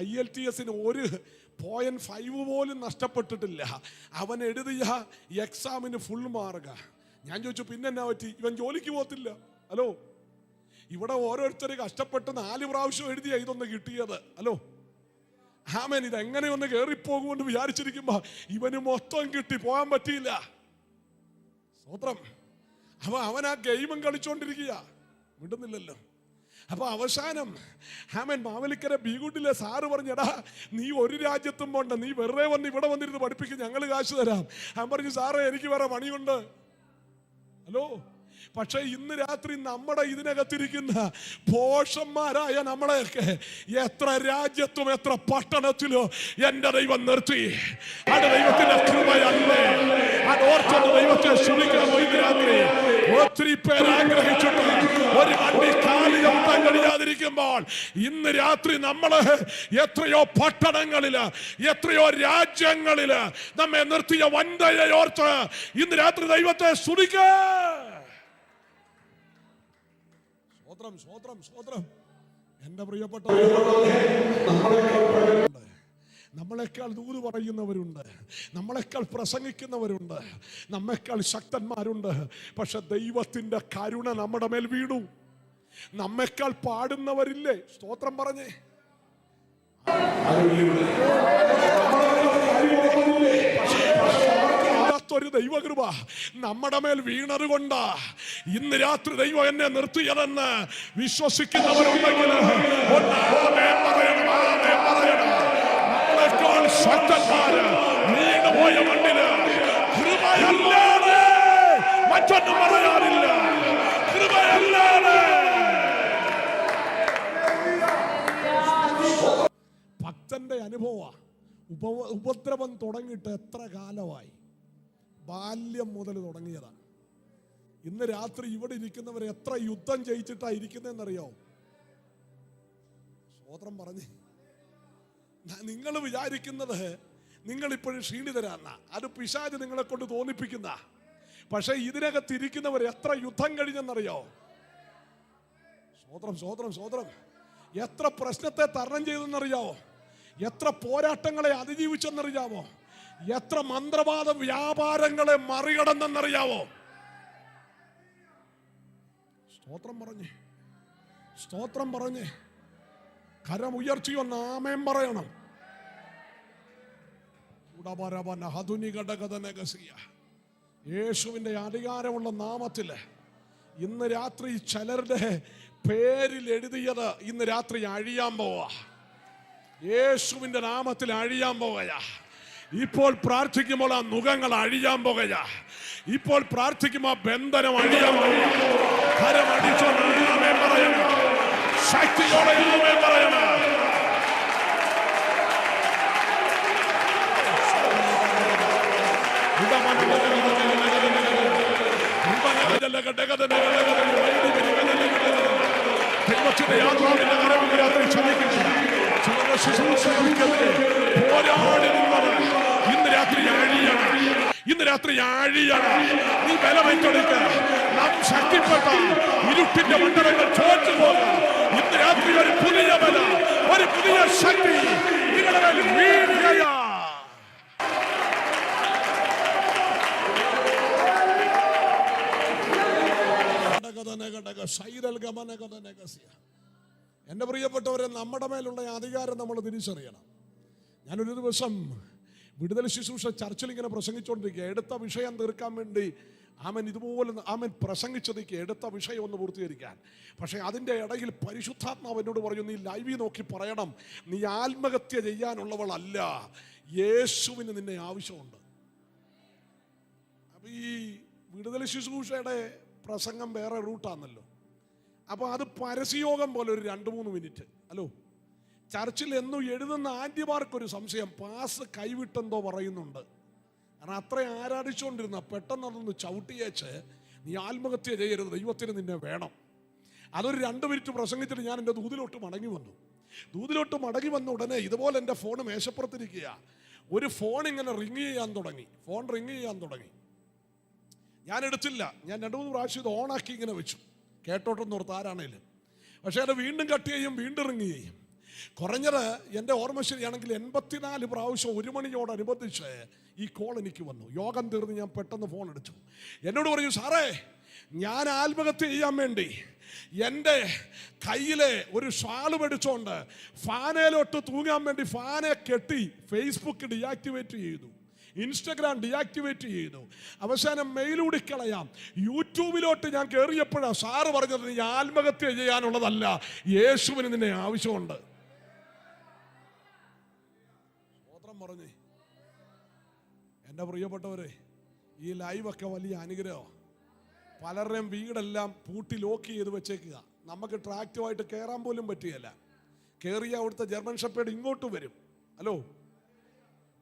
Speaker 2: IELTS ഒരു 0.5 പോലും നഷ്ടപ്പെട്ടിട്ടില്ല. അവൻ എഴുതിയ എക്സാമിന് ഫുൾ മാർക്ക്. ഞാൻ ചോദിച്ചു പിന്നെ എന്നാ പറ്റി? ഇവൻ ജോലിക്ക് പോകത്തില്ല. ഹലോ, ഇവിടെ ഓരോരുത്തർ കഷ്ടപ്പെട്ട് 4 പ്രാവശ്യം എഴുതിയ ഇതൊന്ന് കിട്ടിയത്. ഹലോ ആമേൻ. ഇതെങ്ങനെ ഒന്ന് കയറിപ്പോകുമെന്ന് വിചാരിച്ചിരിക്കുമ്പോ ഇവന് മൊത്തം കിട്ടി, പോകാൻ പറ്റിയില്ല. സ്വത്രം. അപ്പൊ അവൻ ആ ഗെയിമും കളിച്ചോണ്ടിരിക്കുക, വിടുന്നില്ലല്ലോ. അപ്പൊ അവസാനം ആമേൻ മാവേലിക്കര ബീഗുഡിലെ സാറ് പറഞ്ഞടാ, നീ ഒരു രാജ്യത്തും പോണ്ട, നീ വെറുതെ വന്ന് ഇവിടെ വന്നിരുന്ന് പഠിപ്പിക്കും, ഞങ്ങൾ കാശ് തരാം. അവൻ പറഞ്ഞു സാറേ എനിക്ക് വേറെ പണിയുണ്ട്. ഹലോ, പക്ഷെ ഇന്ന് രാത്രി നമ്മുടെ ഇതിനകത്തിരിക്കുന്ന പോഷന്മാരായ നമ്മളെയൊക്കെ എത്ര രാജ്യത്തും എത്ര പട്ടണത്തിലോ എന്റെ ദൈവം നിർത്തി. അത് ദൈവത്തിന്റെ കൃപയല്ലേ? അതോർത്തുകൊണ്ട് ദൈവത്തെ സ്തുതിക്കാമോ? ഇന്ന് രാത്രി ഒത്തിരി പേര് ആഗ്രഹിച്ചിട്ട് ഒരു വണ്ടി കാലി ചവിട്ടാൻ കഴിയാതിരിക്കുമ്പോൾ ഇന്ന് രാത്രി നമ്മള് എത്രയോ പട്ടണങ്ങളില് എത്രയോ രാജ്യങ്ങളില് നമ്മെ നിർത്തിയ വൻതയെ ഓർത്ത് ഇന്ന് രാത്രി ദൈവത്തെ സ്തുതിക്കുക. സ്വത്രം സ്വത്രം സ്വത്രം. എന്റെ പ്രിയപ്പെട്ട, നമ്മളെക്കാൾ ദൂത് പറയുന്നവരുണ്ട്, നമ്മളെക്കാൾ പ്രസംഗിക്കുന്നവരുണ്ട്, നമ്മെക്കാൾ ശക്തന്മാരുണ്ട്. പക്ഷെ ദൈവത്തിന്റെ കരുണ നമ്മുടെ മേൽ വീണു. നമ്മെക്കാൾ പാടുന്നവരില്ലേ? സ്തോത്രം പറഞ്ഞേ. ഒരു ദൈവകൃപ നമ്മുടെ മേൽ വീണത് കൊണ്ടാ ഇന്ന് രാത്രി ദൈവം എന്നെ നിർത്തിയതെന്ന് വിശ്വസിക്കുന്നവരുണ്ടെങ്കിൽ നമ്മളെക്കാൾ ശക്തന്മാര് വീണുപോയ മണ്ണില് കൃപയല്ലാതെ മറ്റൊന്നും പറയാനില്ല. കൃപയല്ലാതെ. ഭക്തന്റെ അനുഭവ ഉപദ്രവം തുടങ്ങിയിട്ട് എത്ര കാലമായി? ബാല്യം മുതൽ തുടങ്ങിയതാണ്. ഇന്ന് രാത്രി ഇവിടെ ഇരിക്കുന്നവർ എത്ര യുദ്ധം ജയിച്ചിട്ടാ ഇരിക്കുന്നതെന്നറിയോ? സ്വോത്രം പറഞ്ഞ്. നിങ്ങൾ വിചാരിക്കുന്നത് നിങ്ങളിപ്പോഴും ക്ഷീണിതരാന്ന, അത് പിശാച് നിങ്ങളെ കൊണ്ട് തോന്നിപ്പിക്കുന്ന. പക്ഷെ ഇതിനകത്തിരിക്കുന്നവർ എത്ര യുദ്ധം കഴിഞ്ഞെന്നറിയോ? സ്വോത്രം സ്വോത്രം സ്വോത്രം. എത്ര പ്രശ്നത്തെ തരണം ചെയ്തെന്നറിയാവോ? എത്ര പോരാട്ടങ്ങളെ അതിജീവിച്ചെന്നറിയാവോ? എത്ര മന്ത്രവാദ വ്യാപാരങ്ങളെ മറികടന്നെന്നറിയാവോ? സ്തോത്രം പറഞ്ഞേ, സ്തോത്രം പറഞ്ഞേ. കരം ഉയർത്തിയോ നാമേം പറയണം. യേശുവിന്റെ അധികാരമുള്ള നാമത്തില് ഇന്ന് രാത്രി ചിലരുടെ പേരിൽ എഴുതിയത് ഇന്ന് രാത്രി അഴിയാൻ പോവാ. യേശുവിന്റെ നാമത്തിൽ അഴിയാൻ പോകയാ. ഇപ്പോൾ പ്രാർത്ഥിക്കുമ്പോൾ ആ മുഖങ്ങൾ അഴിയാൻ പോകുക. ഇപ്പോൾ പ്രാർത്ഥിക്കുമ്പോൾ ബന്ധനം അഴിയാൻ പോകുക. കരം അടിച്ചോ ആമേൻ പറയണം. ശക്തിയോടെ ആമേൻ പറയണം. ദൈവത്തിന്റെ ആത്മാവിന്റെ കരവിൽ രാത്രി ക്ഷമിക്കുന്നു. പോരാടി നിന്നത് ഇന്ന് രാത്രി അഴിയണം. ഇന്ന് രാത്രി അഴിയണം. നീ ബലമേറ്റെടുക്ക. നാം ശക്തിപ്പെട്ട ഇരുട്ടിന്റെ മണ്ഡലങ്ങൾ ചോർച്ചു പോകുക. ഇന്ന് രാത്രി ഒരു പുതിയ ബലം, ഒരു പുതിയ ശക്തി നിങ്ങളുടെ മേൽ വീഴുകയാ. എന്റെ പ്രിയപ്പെട്ടവരെ, നമ്മുടെ മേലുള്ള അധികാരം നമ്മൾ തിരിച്ചറിയണം. ഞാനൊരു ദിവസം വിടുതൽ ശുശ്രൂഷ ചർച്ചിൽ ഇങ്ങനെ പ്രസംഗിച്ചുകൊണ്ടിരിക്കുക. എടുത്ത വിഷയം തീർക്കാൻ വേണ്ടി ആമൻ ഇതുപോലെ ആമൻ പ്രസംഗിച്ചതിക്ക് എടുത്ത വിഷയം ഒന്ന് പൂർത്തീകരിക്കാൻ. പക്ഷേ അതിൻ്റെ ഇടയിൽ പരിശുദ്ധാത്മാവ് എന്നോട് പറഞ്ഞു, നീ ലൈവിൽ നോക്കി പറയണം, നീ ആത്മഹത്യ ചെയ്യാനുള്ളവളല്ല, യേശുവിന് നിന്നെ ആവശ്യമുണ്ട്. അപ്പം ഈ വിടുതൽ ശുശ്രൂഷയുടെ പ്രസംഗം വേറെ റൂട്ടാണല്ലോ. അപ്പോൾ അത് പരസ്യയോഗം പോലെ ഒരു 2-3 മിനിറ്റ്. ഹലോ, ചർച്ചിൽ എന്നും എഴുതുന്ന ആന്റിമാർക്കൊരു സംശയം, പാസ് കൈവിട്ടെന്തോ പറയുന്നുണ്ട്. കാരണം അത്ര ആരാധിച്ചുകൊണ്ടിരുന്ന പെട്ടെന്ന് അതൊന്ന് ചവിട്ടിയേച്ച് നീ ആത്മഹത്യ ചെയ്യരുത്, ദൈവത്തിന് നിന്നെ വേണം. അതൊരു 2 മിനിറ്റ് പ്രസംഗിച്ചിട്ട് ഞാൻ എൻ്റെ ദൂതിലോട്ട് മടങ്ങി വന്നു. ദൂതിലോട്ട് മടങ്ങി വന്ന ഉടനെ ഇതുപോലെ എൻ്റെ ഫോൺ മേശപ്പുറത്തിരിക്കുക. ഒരു ഫോൺ ഇങ്ങനെ റിങ് ചെയ്യാൻ തുടങ്ങി. ഞാൻ എടുത്തില്ല. ഞാൻ 2-3 പ്രാവശ്യം ഇത് ഓണാക്കി ഇങ്ങനെ വെച്ചു, കേട്ടോട്ടെന്ന് ഓർത്ത് ആരാണേലും. പക്ഷേ അത് വീണ്ടും കട്ട് ചെയ്യും, വീണ്ടും റിങ് ചെയ്യും. കുറഞ്ഞത് എൻ്റെ ഓർമ്മ ശരിയാണെങ്കിൽ 84 പ്രാവശ്യം 1 മണിയോടനുബന്ധിച്ച് ഈ കോൾ എനിക്ക് വന്നു. യോഗം തീർന്ന് ഞാൻ പെട്ടെന്ന് ഫോൺ എടുത്തു. എന്നോട് പറഞ്ഞു, സാറേ ഞാൻ ആത്മഹത്യ ചെയ്യാൻ വേണ്ടി എൻ്റെ കയ്യിലെ ഒരു ഷാള് മേടിച്ചോണ്ട് ഫാനയിലോട്ട് തൂങ്ങാൻ വേണ്ടി ഫാനെ കെട്ടി ഫേസ്ബുക്ക് ഡീആക്ടിവേറ്റ് ചെയ്തു, ഇൻസ്റ്റഗ്രാം ഡീആക്ടിവേറ്റ് ചെയ്തു, അവസാനം മെയിലൂടി കളയാം, യൂട്യൂബിലോട്ട് ഞാൻ കയറിയപ്പോഴാണ് സാറ് പറഞ്ഞത് നീ ആത്മഹത്യ ചെയ്യാനുള്ളതല്ല, യേശുവിന് നിന്നെ ആവശ്യമുണ്ട്. സ്തോത്രം പറഞ്ഞേ. എൻ്റെ പ്രിയപ്പെട്ടവരെ, ഈ ലൈവൊക്കെ വലിയ അനുഗ്രഹം. പലരുടെയും വീടെല്ലാം പൂട്ടി ലോക്ക് ചെയ്ത് വെച്ചേക്കുക. നമുക്ക് ട്രാക്റ്റുമായിട്ട് കയറാൻ പോലും പറ്റുകയില്ല. കയറിയ അവിടുത്തെ ജർമ്മൻ ഷെപ്പേർഡ് ഇങ്ങോട്ട് വരും. ഹലോ,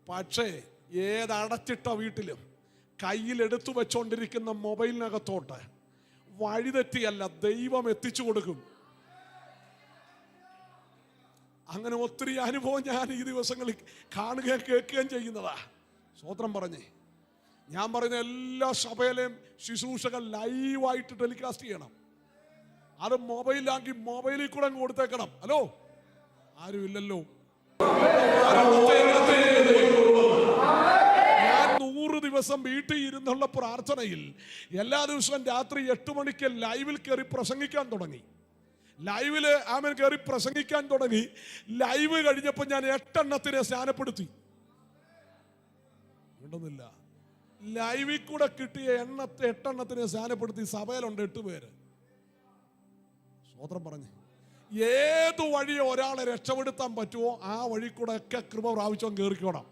Speaker 2: പക്ഷേ ഏതടച്ചിട്ട വീട്ടിലും കയ്യിലെടുത്തു വെച്ചോണ്ടിരിക്കുന്ന മൊബൈലിനകത്തോട്ട് വഴിതെറ്റിയല്ല, ദൈവം എത്തിച്ചു കൊടുക്കും. അങ്ങനെ ഒത്തിരി അനുഭവം ഞാൻ ഈ ദിവസങ്ങളിൽ കാണുകയും കേൾക്കുകയും ചെയ്യുന്നതാ. സ്തോത്രം പറഞ്ഞേ. ഞാൻ പറയുന്ന എല്ലാ സഭയിലെയും ശുശ്രൂഷകൾ ലൈവായിട്ട് ടെലികാസ്റ്റ് ചെയ്യണം. അത് മൊബൈലാക്കി മൊബൈലിൽ കൂടെ കൊടുത്തേക്കണം. ഹലോ, ആരും ഇല്ലല്ലോ. ഞാൻ 100 ദിവസം വീട്ടിൽ ഇരുന്നുള്ള പ്രാർത്ഥനയിൽ എല്ലാ ദിവസവും രാത്രി 8 മണിക്ക് ലൈവിൽ കയറി പ്രസംഗിക്കാൻ തുടങ്ങി. ലൈവില് ആമൻ കയറി പ്രസംഗിക്കാൻ തുടങ്ങി. ലൈവ് കഴിഞ്ഞപ്പോൾ ഞാൻ 8 എണ്ണത്തിനെ സ്നാനപ്പെടുത്തി. ഉണ്ടെന്നില്ല, ലൈവിൽ കൂടെ കിട്ടിയ 8 എണ്ണത്തിനെ സ്നാനപ്പെടുത്തി. സഭയിലുണ്ട് 8 പേര്. സ്തോത്രം പറഞ്ഞ് ഏതു വഴി ഒരാളെ രക്ഷപ്പെടുത്താൻ പറ്റുമോ ആ വഴി കൂടെ ഒക്കെ കൃപ പ്രാപിച്ചോ കയറിക്കോണം.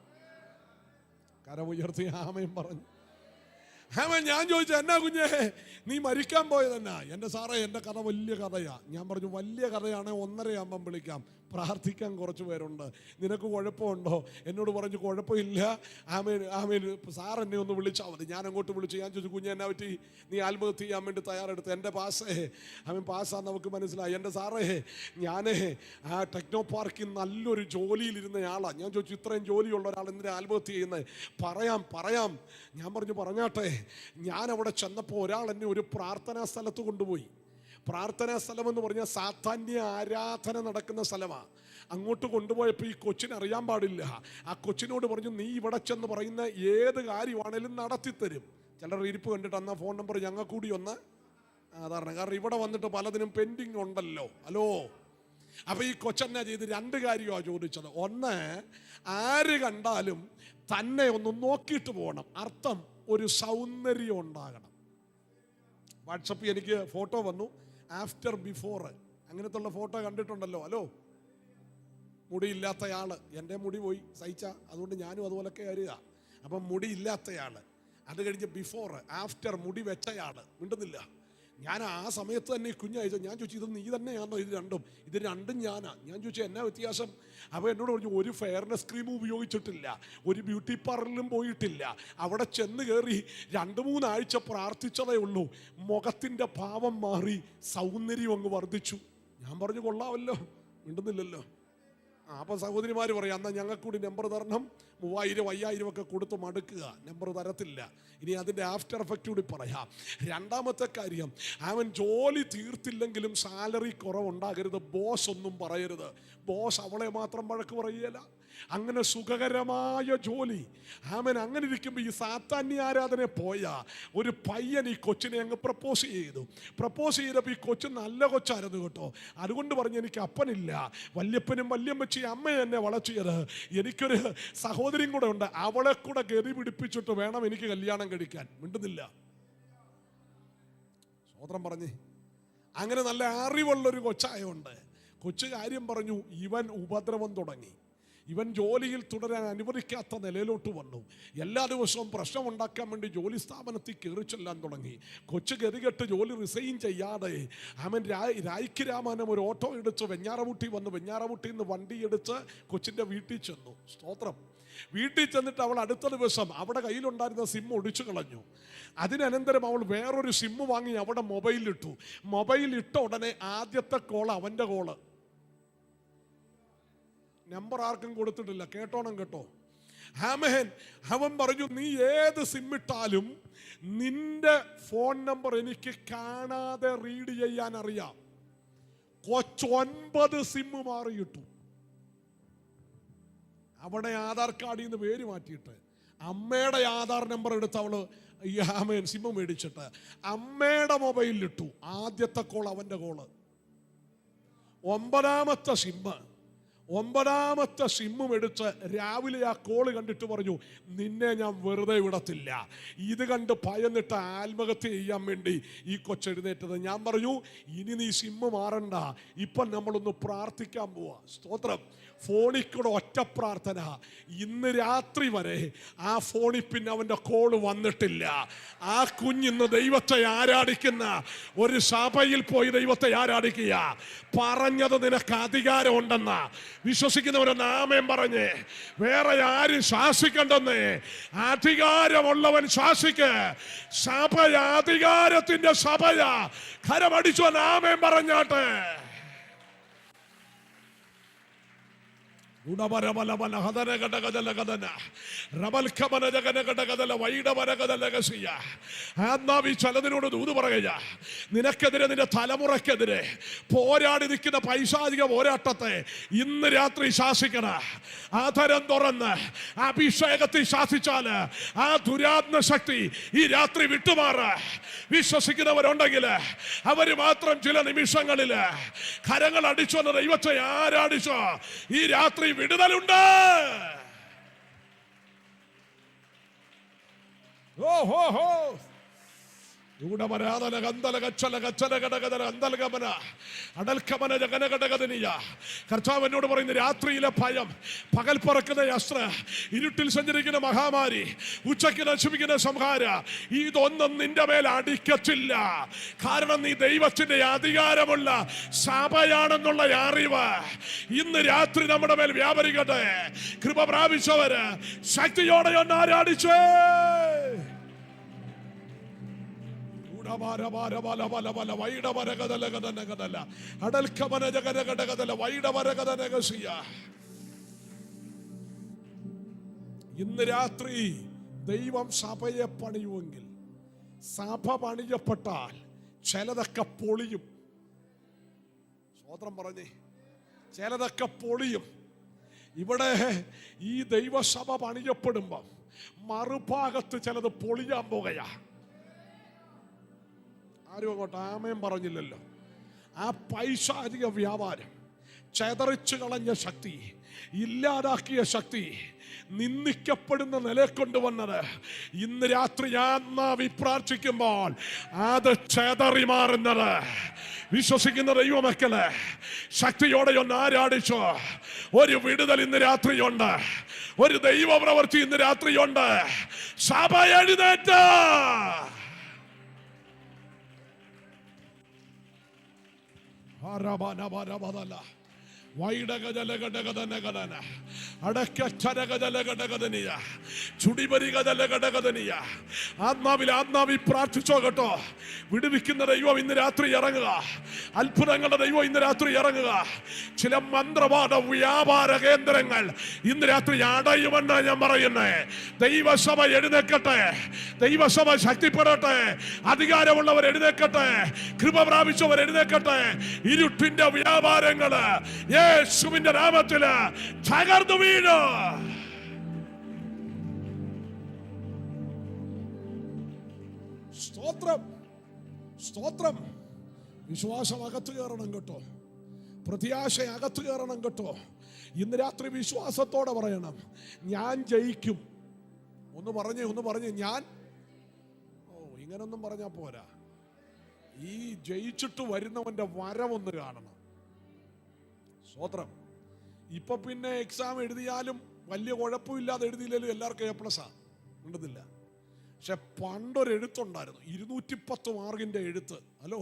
Speaker 2: കരമുയർത്തി ആമയും പറഞ്ഞു. ആമൻ. ഞാൻ ചോദിച്ചു, എന്നാ കുഞ്ഞേ നീ മരിക്കാൻ പോയതെന്നാ? എൻ്റെ സാറേ എൻ്റെ കഥ വലിയ കഥയാ. ഞാൻ പറഞ്ഞു, വലിയ കഥയാണെ 1:30 ആകുമ്പം വിളിക്കാം, പ്രാർത്ഥിക്കാൻ കുറച്ച് പേരുണ്ട്, നിനക്ക് കുഴപ്പമുണ്ടോ? എന്നോട് പറഞ്ഞു കുഴപ്പമില്ല. ആമേൻ സാർ എന്നെ ഒന്ന് വിളിച്ചാൽ മതി. ഞാൻ അങ്ങോട്ട് വിളിച്ചു. ഞാൻ ചോദിച്ചു, കുഞ്ഞെ എന്നാ പറ്റി? നീ ആത്മഹത്യ ചെയ്യാൻ വേണ്ടി തയ്യാറെടുത്ത്? എൻ്റെ പാസ്സാന്ന് നമുക്ക് മനസ്സിലായി. എൻ്റെ സാറേ ഞാൻ ആ ടെക്നോ പാർക്കിൽ നല്ലൊരു ജോലിയിലിരുന്ന ആളാണ്. ഞാൻ ചോദിച്ചു, ഇത്രയും ജോലിയുള്ള ഒരാൾ എന്തിനാ ആത്മഹത്യ ചെയ്യുന്നത്? പറയാം. ഞാൻ പറഞ്ഞു, പറഞ്ഞാട്ടെ. ഞാൻ അവിടെ ചെന്നപ്പോൾ ഒരാൾ എന്നെ ഒരു പ്രാർത്ഥനാ സ്ഥലത്ത് കൊണ്ടുപോയി. പ്രാർത്ഥനാ സ്ഥലം എന്ന് പറഞ്ഞാൽ സാധാന്യ ആരാധന നടക്കുന്ന സ്ഥലമാണ്. അങ്ങോട്ട് കൊണ്ടുപോയപ്പോൾ ഈ കൊച്ചിന് അറിയാൻ പാടില്ല. ആ കൊച്ചിനോട് പറഞ്ഞു, നീ ഇവിടെ ചെന്ന് പറയുന്ന ഏത് കാര്യമാണേലും നടത്തിത്തരും. ചിലർ ഇരിപ്പ് കണ്ടിട്ട് അന്നാ ഫോൺ നമ്പർ ഞങ്ങൾ കൂടി ഒന്ന് അതാണ്. കാരണം ഇവിടെ വന്നിട്ട് പലതിനും പെൻഡിങ് ഉണ്ടല്ലോ. ഹലോ, അപ്പൊ ഈ കൊച്ചെന്നാ ചെയ്ത് 2 കാര്യമാണ് ചോദിച്ചത്. ഒന്ന്, ആര് കണ്ടാലും തന്നെ ഒന്ന് നോക്കിയിട്ട് പോകണം. അർത്ഥം ഒരു സൗന്ദര്യം ഉണ്ടാകണം. വാട്സപ്പിൽ എനിക്ക് ഫോട്ടോ വന്നു, ആഫ്റ്റർ ബിഫോർ അങ്ങനത്തുള്ള ഫോട്ടോ കണ്ടിട്ടുണ്ടല്ലോ. ഹലോ, മുടിയില്ലാത്തയാള്, എൻ്റെ മുടി പോയി സഹിച്ച, അതുകൊണ്ട് ഞാനും അതുപോലൊക്കെ അറിയുക. അപ്പം മുടിയില്ലാത്തയാള്, അത് കഴിഞ്ഞ് ബിഫോർ, ആഫ്റ്റർ മുടി വെച്ചയാള്. മിണ്ടുന്നില്ല. ഞാൻ ആ സമയത്ത് തന്നെ കുഞ്ഞയച്ചു. ഞാൻ ചോദിച്ചു, ഇത് നീ തന്നെയാണോ? ഇത് രണ്ടും ഞാനാ. ഞാൻ ചോദിച്ചു, എന്നാ വ്യത്യാസം? അപ്പോൾ എന്നോട് പറഞ്ഞു, ഒരു ഫെയർനെസ് ക്രീം ഉപയോഗിച്ചിട്ടില്ല, ഒരു ബ്യൂട്ടി പാർലറിലും പോയിട്ടില്ല, അവിടെ ചെന്ന് കയറി 2-3 ആഴ്ച പ്രാർത്ഥിച്ചതേ ഉള്ളൂ, മുഖത്തിൻ്റെ ഭാവം മാറി, സൗന്ദര്യം അങ്ങ് വർദ്ധിച്ചു. ഞാൻ പറഞ്ഞു, കൊള്ളാമല്ലോ. മിണ്ടുന്നില്ലല്ലോ. അപ്പം സഹോദരിമാർ പറയാം, എന്നാൽ ഞങ്ങൾക്ക് കൂടി നമ്പർ തരണം. 3000 5000 ഒക്കെ കൊടുത്ത് മടുക്കുക, നമ്പർ തരത്തില്ല. ഇനി അതിൻ്റെ ആഫ്റ്റർ എഫക്റ്റ് കൂടി പറയാം. രണ്ടാമത്തെ കാര്യം, അവൻ ജോലി തീർത്തില്ലെങ്കിലും സാലറി കുറവുണ്ടാകരുത്. ബോസ് ഒന്നും പറയരുത്. ബോസ് അവളെ മാത്രം വഴക്ക് പറയുകയില്ല. അങ്ങനെ സുഖകരമായ ജോലി. അവൻ അങ്ങനെ ഇരിക്കുമ്പോൾ ഈ സാത്താന്യ ആരാധന പോയ ഒരു പയ്യൻ ഈ കൊച്ചിനെ അങ്ങ് പ്രപ്പോസ് ചെയ്തപ്പോൾ ഈ കൊച്ചു നല്ല കൊച്ചായിരുന്നു കേട്ടോ. അതുകൊണ്ട് പറഞ്ഞു, എനിക്ക് അപ്പനില്ല, വല്യപ്പനും വല്യമ്മച്ചി അമ്മ എന്നെ വളർത്തിയത്, എനിക്കൊരു സഹോദരിയും കൂടെ ഉണ്ട്, അവളെ കൂടെ ഗതി പിടിപ്പിച്ചിട്ട് വേണം എനിക്ക് കല്യാണം കഴിക്കാൻ. മിണ്ടുന്നില്ല. സ്വതന്ത്രം പറഞ്ഞേ. അങ്ങനെ നല്ല അറിവുള്ളൊരു കൊച്ചായുണ്ട്. കൊച്ചു കാര്യം പറഞ്ഞു. ഇവൻ ഉപദ്രവം തുടങ്ങി. ഇവൻ ജോലിയിൽ തുടരാൻ അനുവദിക്കാത്ത നിലയിലോട്ട് വന്നു. എല്ലാ ദിവസവും പ്രശ്നം ഉണ്ടാക്കാൻ വേണ്ടി ജോലി സ്ഥാപനത്തിൽ കയറി ചെല്ലാൻ തുടങ്ങി. കൊച്ചു ഗതികെട്ട് ജോലി റിസൈൻ ചെയ്യാതെ അവൻ രായ്ക്ക് രാമാനം ഒരു ഓട്ടോ എടുത്ത് വെഞ്ഞാറമുട്ടി വന്നു. വെഞ്ഞാറമുട്ടിയിൽ നിന്ന് വണ്ടി എടുത്ത് കൊച്ചിൻ്റെ വീട്ടിൽ ചെന്നു. സ്തോത്രം. വീട്ടിൽ ചെന്നിട്ട് അവൾ അടുത്ത ദിവസം അവിടെ കയ്യിലുണ്ടായിരുന്ന സിം ഒടിച്ചു കളഞ്ഞു. അതിനനന്തരം അവൾ വേറൊരു സിം വാങ്ങി അവിടെ മൊബൈലിട്ടു. മൊബൈലിട്ട ഉടനെ ആദ്യത്തെ കോള് അവൻ്റെ കോള്. നമ്പർ ആർക്കും കൊടുത്തിട്ടില്ല. കേട്ടോണം കേട്ടോ. ആമേൻ. അവൻ പറഞ്ഞു, നീ ഏത് സിം ഇട്ടാലും നിന്റെ ഫോൺ നമ്പർ എനിക്ക് കാണാതെ റീഡ് ചെയ്യാൻ അറിയാം. 9 സിം മാറിയിട്ടു. അവിടെ ആധാർ കാർഡിൽ നിന്ന് പേര് മാറ്റിയിട്ട് അമ്മയുടെ ആധാർ നമ്പർ എടുത്ത് അവള് സിം മേടിച്ചിട്ട് അമ്മയുടെ മൊബൈലിലിട്ടു. ആദ്യത്തെ കോൾ അവന്റെ കോള്. ഒമ്പതാമത്തെ സിമ്മും എടുത്ത് രാവിലെ ആ കോള് കണ്ടിട്ട് പറഞ്ഞു, നിന്നെ ഞാൻ വെറുതെ വിടത്തില്ല. ഇത് കണ്ട് ഭയന്നിട്ട് ആത്മഹത്യ ചെയ്യാൻ വേണ്ടി ഈ കൊച്ചെഴുന്നേറ്റത്. ഞാൻ പറഞ്ഞു, ഇനി നീ സിമ്മ് മാറണ്ട, ഇപ്പം നമ്മളൊന്ന് പ്രാർത്ഥിക്കാൻ പോവാ. സ്തോത്രം. ഫോണിൽ കൂടെ ഒറ്റ പ്രാർത്ഥന. ഇന്ന് രാത്രി വരെ ആ ഫോണിൽ പിന്നെ അവൻ്റെ കോള് വന്നിട്ടില്ല. ആ കുഞ്ഞിന്ന് ദൈവത്തെ ആരാധിക്കുന്ന ഒരു സഭയിൽ പോയി ദൈവത്തെ ആരാധിക്കുക. പറഞ്ഞത് നിനക്ക് അധികാരം ഉണ്ടെന്ന വിശ്വസിക്കുന്നവരൊന്ന് ആമേൻ പറഞ്ഞ്. വേറെ ആരും ശാസിക്കണ്ടെന്ന്. അധികാരമുള്ളവൻ ശാസിക്ക്. സഭ അധികാരത്തിന്റെ സഭയാ. കരമടിച്ചു ആമേൻ പറഞ്ഞാട്ടെ. ചലതിനോട് ദൂത് പറയുക. നിനക്കെതിരെ, നിന്റെ തലമുറക്കെതിരെ പോരാടി നിൽക്കുന്ന പൈശാചിക പോരാട്ടത്തെ ഇന്ന് രാത്രി ശാസിക്കണ. ആധരം തുറന്ന് അഭിഷേകത്തിൽ ശാസിച്ചാല് ആ ദുരാത്മ ശക്തി ഈ രാത്രി വിട്ടുമാറ. വിശ്വസിക്കുന്നവരുണ്ടെങ്കിൽ അവര് മാത്രം ചില നിമിഷങ്ങളിൽ കരങ്ങൾ അടിച്ചു വന്ന ദൈവത്തെ ആരാധിച്ചോ ഈ രാത്രി വിടുതലുണ്ട്. കർത്താവ് എന്നോട് പറയുന്നു, രാത്രിയിലെ ഭയം, പകൽ പറക്കുന്ന അസ്ത്ര, ഇരുട്ടിൽ സഞ്ചരിക്കുന്ന മഹാമാരി, ഉച്ചയ്ക്ക് നശിപ്പിക്കുന്ന സംഹാര, ഇതൊന്നും നിന്റെ മേൽ അടിക്കത്തില്ല. കാരണം നീ ദൈവത്തിന്റെ അധികാരമുള്ള സഭയാണെന്നുള്ള അറിവ് ഇന്ന് രാത്രി നമ്മുടെ മേൽ വ്യാപരിക്കട്ടെ. കൃപ പ്രാപിച്ചവര് ശക്തിയോടെ ഒന്ന് ആരാധിച്ചേ. ഇന്ന് രാത്രി ദൈവം സഭയെ പണിയുമെങ്കിൽ, സഭ പണിയപ്പെട്ടാൽ ചിലതൊക്കെ പൊളിയും. സ്വതന്ത്രം പറഞ്ഞേ, ചിലതൊക്കെ പൊളിയും. ഇവിടെ ഈ ദൈവസഭ പണിയപ്പെടുമ്പോ മറുഭാഗത്ത് ചിലത് പൊളിയാൻ പോകുകയാ. ആരും അങ്ങോട്ട് ആമേൻ പറഞ്ഞില്ലല്ലോ. ആ പൈശാചിക വ്യാപാരം, ചെതറിച്ചു കളഞ്ഞ ശക്തി, ഇല്ലാതാക്കിയ ശക്തി, നിന്ദിക്കപ്പെടുന്ന നില കൊണ്ടുവന്നത് ഇന്ന് രാത്രി ആത്മാവി പ്രാർത്ഥിക്കുമ്പോൾ അത് ചെതറി മാറുന്നത്. വിശ്വസിക്കുന്ന ദൈവമക്കളെ ശക്തിയോടെ ഒന്ന് ആരാധിച്ചോ. ഒരു വിടുതൽ ഇന്ന് രാത്രിയുണ്ട്. ഒരു ദൈവ പ്രവൃത്തി ഇന്ന് രാത്രിയുണ്ട്. സഭ എഴുന്നേറ്റ. ആത്മാവിൽ പ്രാർത്ഥിച്ചോ കേട്ടോ. വിടുവിക്കുന്ന ദൈവം ഇന്ന് രാത്രി ഇറങ്ങുക. അത്ഭുതങ്ങളുടെ ദൈവം ഇന്ന് രാത്രി ഇറങ്ങുക. ചില മന്ത്രവാദ വ്യാപാര കേന്ദ്രങ്ങൾ ഇന്ന് രാത്രി അടയുമെന്ന് ഞാൻ പറയുന്നേ. ദൈവസഭ എഴുന്നേക്കട്ടെ. ദൈവസഭ ശക്തിപ്പെടട്ടെ. അധികാരമുള്ളവർ എഴുന്നേക്കട്ടെ. കൃപ പ്രാപിച്ചവർ എഴുന്നേക്കട്ടെ. ഇരുട്ടിന്റെ വ്യാപാരങ്ങള് യേശുവിന്റെ നാമത്തില് തകർന്നു വീണു. സ്തോത്രം, സ്തോത്രം. വിശ്വാസം അകത്ത് കയറണം കേട്ടോ. പ്രത്യാശ അകത്ത് കയറണം കേട്ടോ. ഇന്ന് രാത്രി വിശ്വാസത്തോടെ പറയണം, ഞാൻ ജയിക്കും. ഒന്ന് പറഞ്ഞേ ഞാൻ. ഇങ്ങനൊന്നും പറഞ്ഞാ പോരാ. ഈ ജയിച്ചിട്ട് വരുന്നവന്റെ വരവൊന്ന് കാണണം. സ്തോത്രം. ഇപ്പൊ പിന്നെ എക്സാം എഴുതിയാലും വലിയ കുഴപ്പമില്ലാതെ എഴുതിയില്ലേലും എല്ലാവർക്കും A+ ഉണ്ടെന്നില്ല. പക്ഷെ പണ്ടൊരു എഴുത്തുണ്ടായിരുന്നു, 210 മാർക്കിന്റെ എഴുത്ത്. ഹലോ,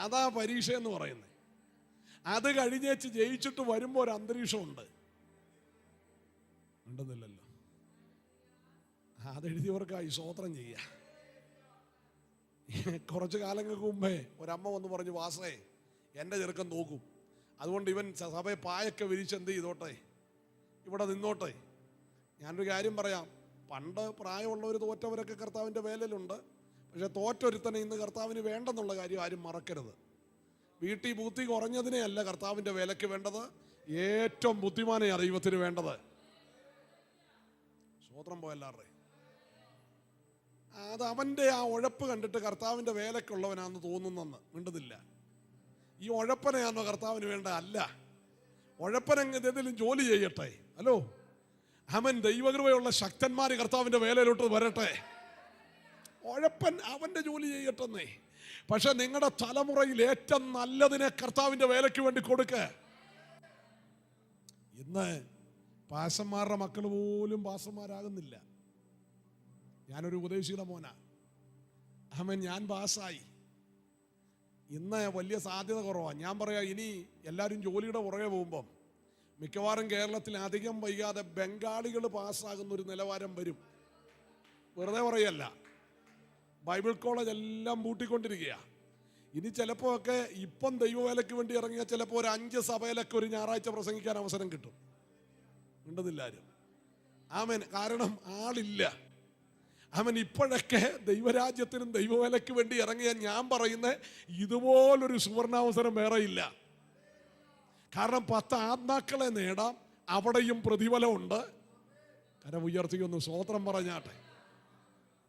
Speaker 2: അതാ പരീക്ഷ എന്ന് പറയുന്നത്. അത് കഴിഞ്ഞേച്ച് ജയിച്ചിട്ട് വരുമ്പോ ഒരു അന്തരീക്ഷമുണ്ട്. ഉണ്ടെന്നില്ലല്ലോ. അതെഴുതിയവർക്കായി സ്തോത്രം ചെയ്യുക. കുറച്ചു കാലങ്ങൾക്ക് മുമ്പേ ഒരമ്മ വന്ന് പറഞ്ഞു, വാസേ എൻ്റെ ചെറുക്കൻ നോക്കും, അതുകൊണ്ട് ഇവൻ സഭയെ പായൊക്കെ വിരിച്ച് എന്ത് ചെയ്തോട്ടെ, ഇവിടെ നിന്നോട്ടെ. ഞാനൊരു കാര്യം പറയാം, പണ്ട് പ്രായമുള്ളവർ തോറ്റവരൊക്കെ കർത്താവിൻ്റെ വേലയിലുണ്ട്. പക്ഷെ തോറ്റൊരുത്തനെ ഇന്ന് കർത്താവിന് വേണ്ടെന്നുള്ള കാര്യം ആരും മറക്കരുത്. വീട്ടിൽ ബൂത്തി കുറഞ്ഞതിനെ അല്ല കർത്താവിൻ്റെ വേലയ്ക്ക് വേണ്ടത്. ഏറ്റവും ബുദ്ധിമാനെയാ ദൈവത്തിന് വേണ്ടത്. സ്വോത്രം പോയല്ലാറേ. അത് അവൻ്റെ ആ ഉഴപ്പ് കണ്ടിട്ട് കർത്താവിൻ്റെ വേലക്കുള്ളവനാന്ന് തോന്നുന്നെന്ന് മിണ്ടുന്നില്ല. ഈ ഉഴപ്പനെയാണോ കർത്താവിന് വേണ്ട? അല്ല. ഉഴപ്പനങ്ങ് ഏതെങ്കിലും ജോലി ചെയ്യട്ടെ. ഹലോ, അവൻ ദൈവകൃപയുള്ള ശക്തന്മാർ കർത്താവിൻ്റെ വേലയിലോട്ട് വരട്ടെ. ഉഴപ്പൻ അവൻ്റെ ജോലി ചെയ്യട്ടെന്നേ. പക്ഷെ നിങ്ങളുടെ തലമുറയിൽ ഏറ്റവും നല്ലതിനെ കർത്താവിൻ്റെ വേലയ്ക്ക് വേണ്ടി കൊടുക്ക. ഇന്ന് പാസന്മാരുടെ മക്കൾ പോലും പാസന്മാരാകുന്നില്ല. ഞാനൊരു ഉപദേശിയുടെ മോനാ. ഞാൻ പാസ്സായി. ഇന്ന് വലിയ സാധ്യത കുറവാണ്. ഞാൻ പറയാം, ഇനി എല്ലാവരും ജോലിയുടെ പുറകെ പോകുമ്പം മിക്കവാറും കേരളത്തിൽ അധികം വൈകാതെ ബംഗാളികൾ പാസ്സാകുന്ന ഒരു നിലവാരം വരും. വെറുതെ പറയല്ല, ബൈബിൾ കോളേജ് എല്ലാം പൂട്ടിക്കൊണ്ടിരിക്കുക. ഇനി ചിലപ്പോൾ ഒക്കെ ഇപ്പം ദൈവവേലയ്ക്ക് വേണ്ടി ഇറങ്ങിയ ചിലപ്പോൾ ഒരു 5 സഭയിലൊക്കെ ഒരു ഞായറാഴ്ച പ്രസംഗിക്കാൻ അവസരം കിട്ടും. ഉണ്ടെന്നില്ലാരും ആമേൻ. കാരണം ആളില്ല. അവൻ ഇപ്പോഴൊക്കെ ദൈവരാജ്യത്തിനും ദൈവവേലയ്ക്ക് വേണ്ടി ഇറങ്ങിയ ഞാൻ പറയുന്ന ഇതുപോലൊരു സുവർണാവസരം വേറെ ഇല്ല. കാരണം 10 ആത്മാക്കളെ നേടാം, അവിടെയും പ്രതിഫലമുണ്ട്. കരം ഉയർത്തിയൊന്ന് സ്വോത്രം പറഞ്ഞാട്ടെ.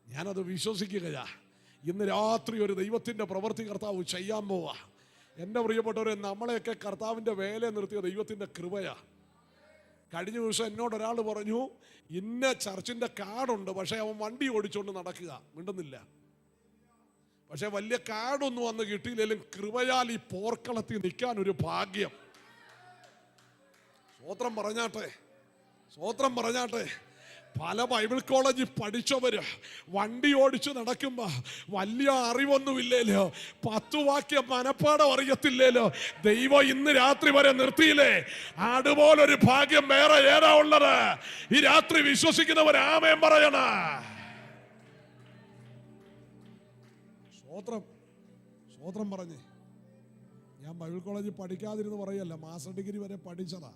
Speaker 2: ഞാനത് വിശ്വസിക്കുകയാ. ഇന്ന് രാത്രി ഒരു ദൈവത്തിൻ്റെ പ്രവൃത്തി കർത്താവ് ചെയ്യാൻ പോവാ. എൻ്റെ പ്രിയപ്പെട്ടവരെ, നമ്മളെയൊക്കെ കർത്താവിൻ്റെ വേല നിർത്തിയ ദൈവത്തിൻ്റെ കൃപയാ. കഴിഞ്ഞ ദിവസം എന്നോട് ഒരാൾ പറഞ്ഞു, ഇന്ന ചർച്ചിൻ്റെ കാർഡുണ്ട്, പക്ഷേ അവൻ വണ്ടി ഓടിച്ചുകൊണ്ട് നടക്കുക. മിണ്ടുന്നില്ല. പക്ഷെ വലിയ കാർഡൊന്നും അന്ന് കിട്ടിയില്ലെങ്കിലും കൃപയാൽ ഈ പോർക്കളത്തിൽ നിൽക്കാൻ ഒരു ഭാഗ്യം. സ്വോത്രം പറഞ്ഞാട്ടെ, സ്വോത്രം പറഞ്ഞാട്ടെ. പല ബൈബിൾ കോളേജിൽ പഠിച്ചവര് വണ്ടി ഓടിച്ച് നടക്കുമ്പോ വലിയ അറിവൊന്നുമില്ലേലോ, 10 വാക്യം മനപ്പാടം അറിയത്തില്ലേലോ, ദൈവം ഇന്ന് രാത്രി വരെ നിർത്തിയില്ലേ? അതുപോലൊരു ഭാഗ്യം വേറെ ഏതാ ഉള്ളത്? ഈ രാത്രി വിശ്വസിക്കുന്നവർ ആമേൻ പറയണ. സ്വോത്രം, സ്വോത്രം പറഞ്ഞേ. ഞാൻ ബൈബിൾ കോളേജിൽ പഠിക്കാതിരുന്ന് പറയല്ല, മാസ്റ്റർ ഡിഗ്രി വരെ പഠിച്ചതാ.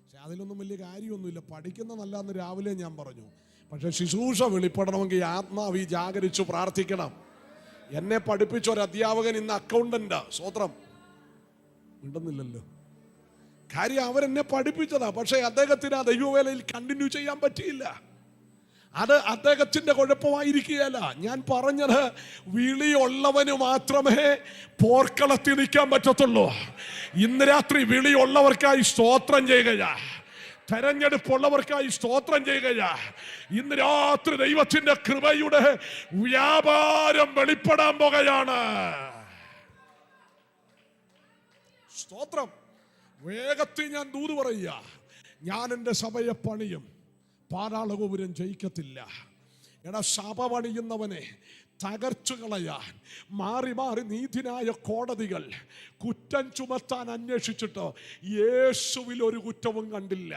Speaker 2: പക്ഷെ അതിലൊന്നും വലിയ കാര്യമൊന്നുമില്ല. പഠിക്കുന്ന നല്ലതെന്ന് രാവിലെ ഞാൻ പറഞ്ഞു. പക്ഷെ ശുശ്രൂഷ വെളിപ്പെടണമെങ്കിൽ ആത്മാവി ജാഗരിച്ചു പ്രാർത്ഥിക്കണം. എന്നെ പഠിപ്പിച്ച ഒരു അധ്യാപകൻ ഇന്ന് അക്കൗണ്ടന്റാ. സ്വോത്രം ഉണ്ടെന്നില്ലല്ലോ. കാര്യം അവരെന്നെ പഠിപ്പിച്ചതാ. പക്ഷെ അദ്ദേഹത്തിന് ആ ദൈവവേലയിൽ കണ്ടിന്യൂ ചെയ്യാൻ പറ്റിയില്ല. അത് അദ്ദേഹത്തിന്റെ കുഴപ്പമായിരിക്കുകയല്ല. ഞാൻ പറഞ്ഞത്, വിളിയുള്ളവന് മാത്രമേ പോർക്കളത്തിൽ നിൽക്കാൻ പറ്റത്തുള്ളൂ. ഇന്ന് രാത്രി വിളിയുള്ളവർക്കായി സ്തോത്രം ചെയ്യുകയാ. തെരഞ്ഞെടുപ്പുള്ളവർക്കായി സ്തോത്രം ചെയ്യുകയാ. ഇന്ന് രാത്രി ദൈവത്തിന്റെ കൃപയുടെ വ്യാപാരം വെളിപ്പെടാൻ പോകുകയാണ്. സ്തോത്രം. വേഗത്തിൽ ഞാൻ ദൂത് പറയുക, ഞാൻ എൻ്റെ സഭയെ പണിയും, പാതാളഗോപുരം ജയിക്കത്തില്ല. എടാ, സഭ പണിയുന്നവനെ തകർച്ചു കളയാൻ മാറി മാറി നീതിന്യായ കോടതികൾ കുറ്റം ചുമത്താൻ അന്വേഷിച്ചിട്ട് യേശുവിൽ ഒരു കുറ്റവും കണ്ടില്ല.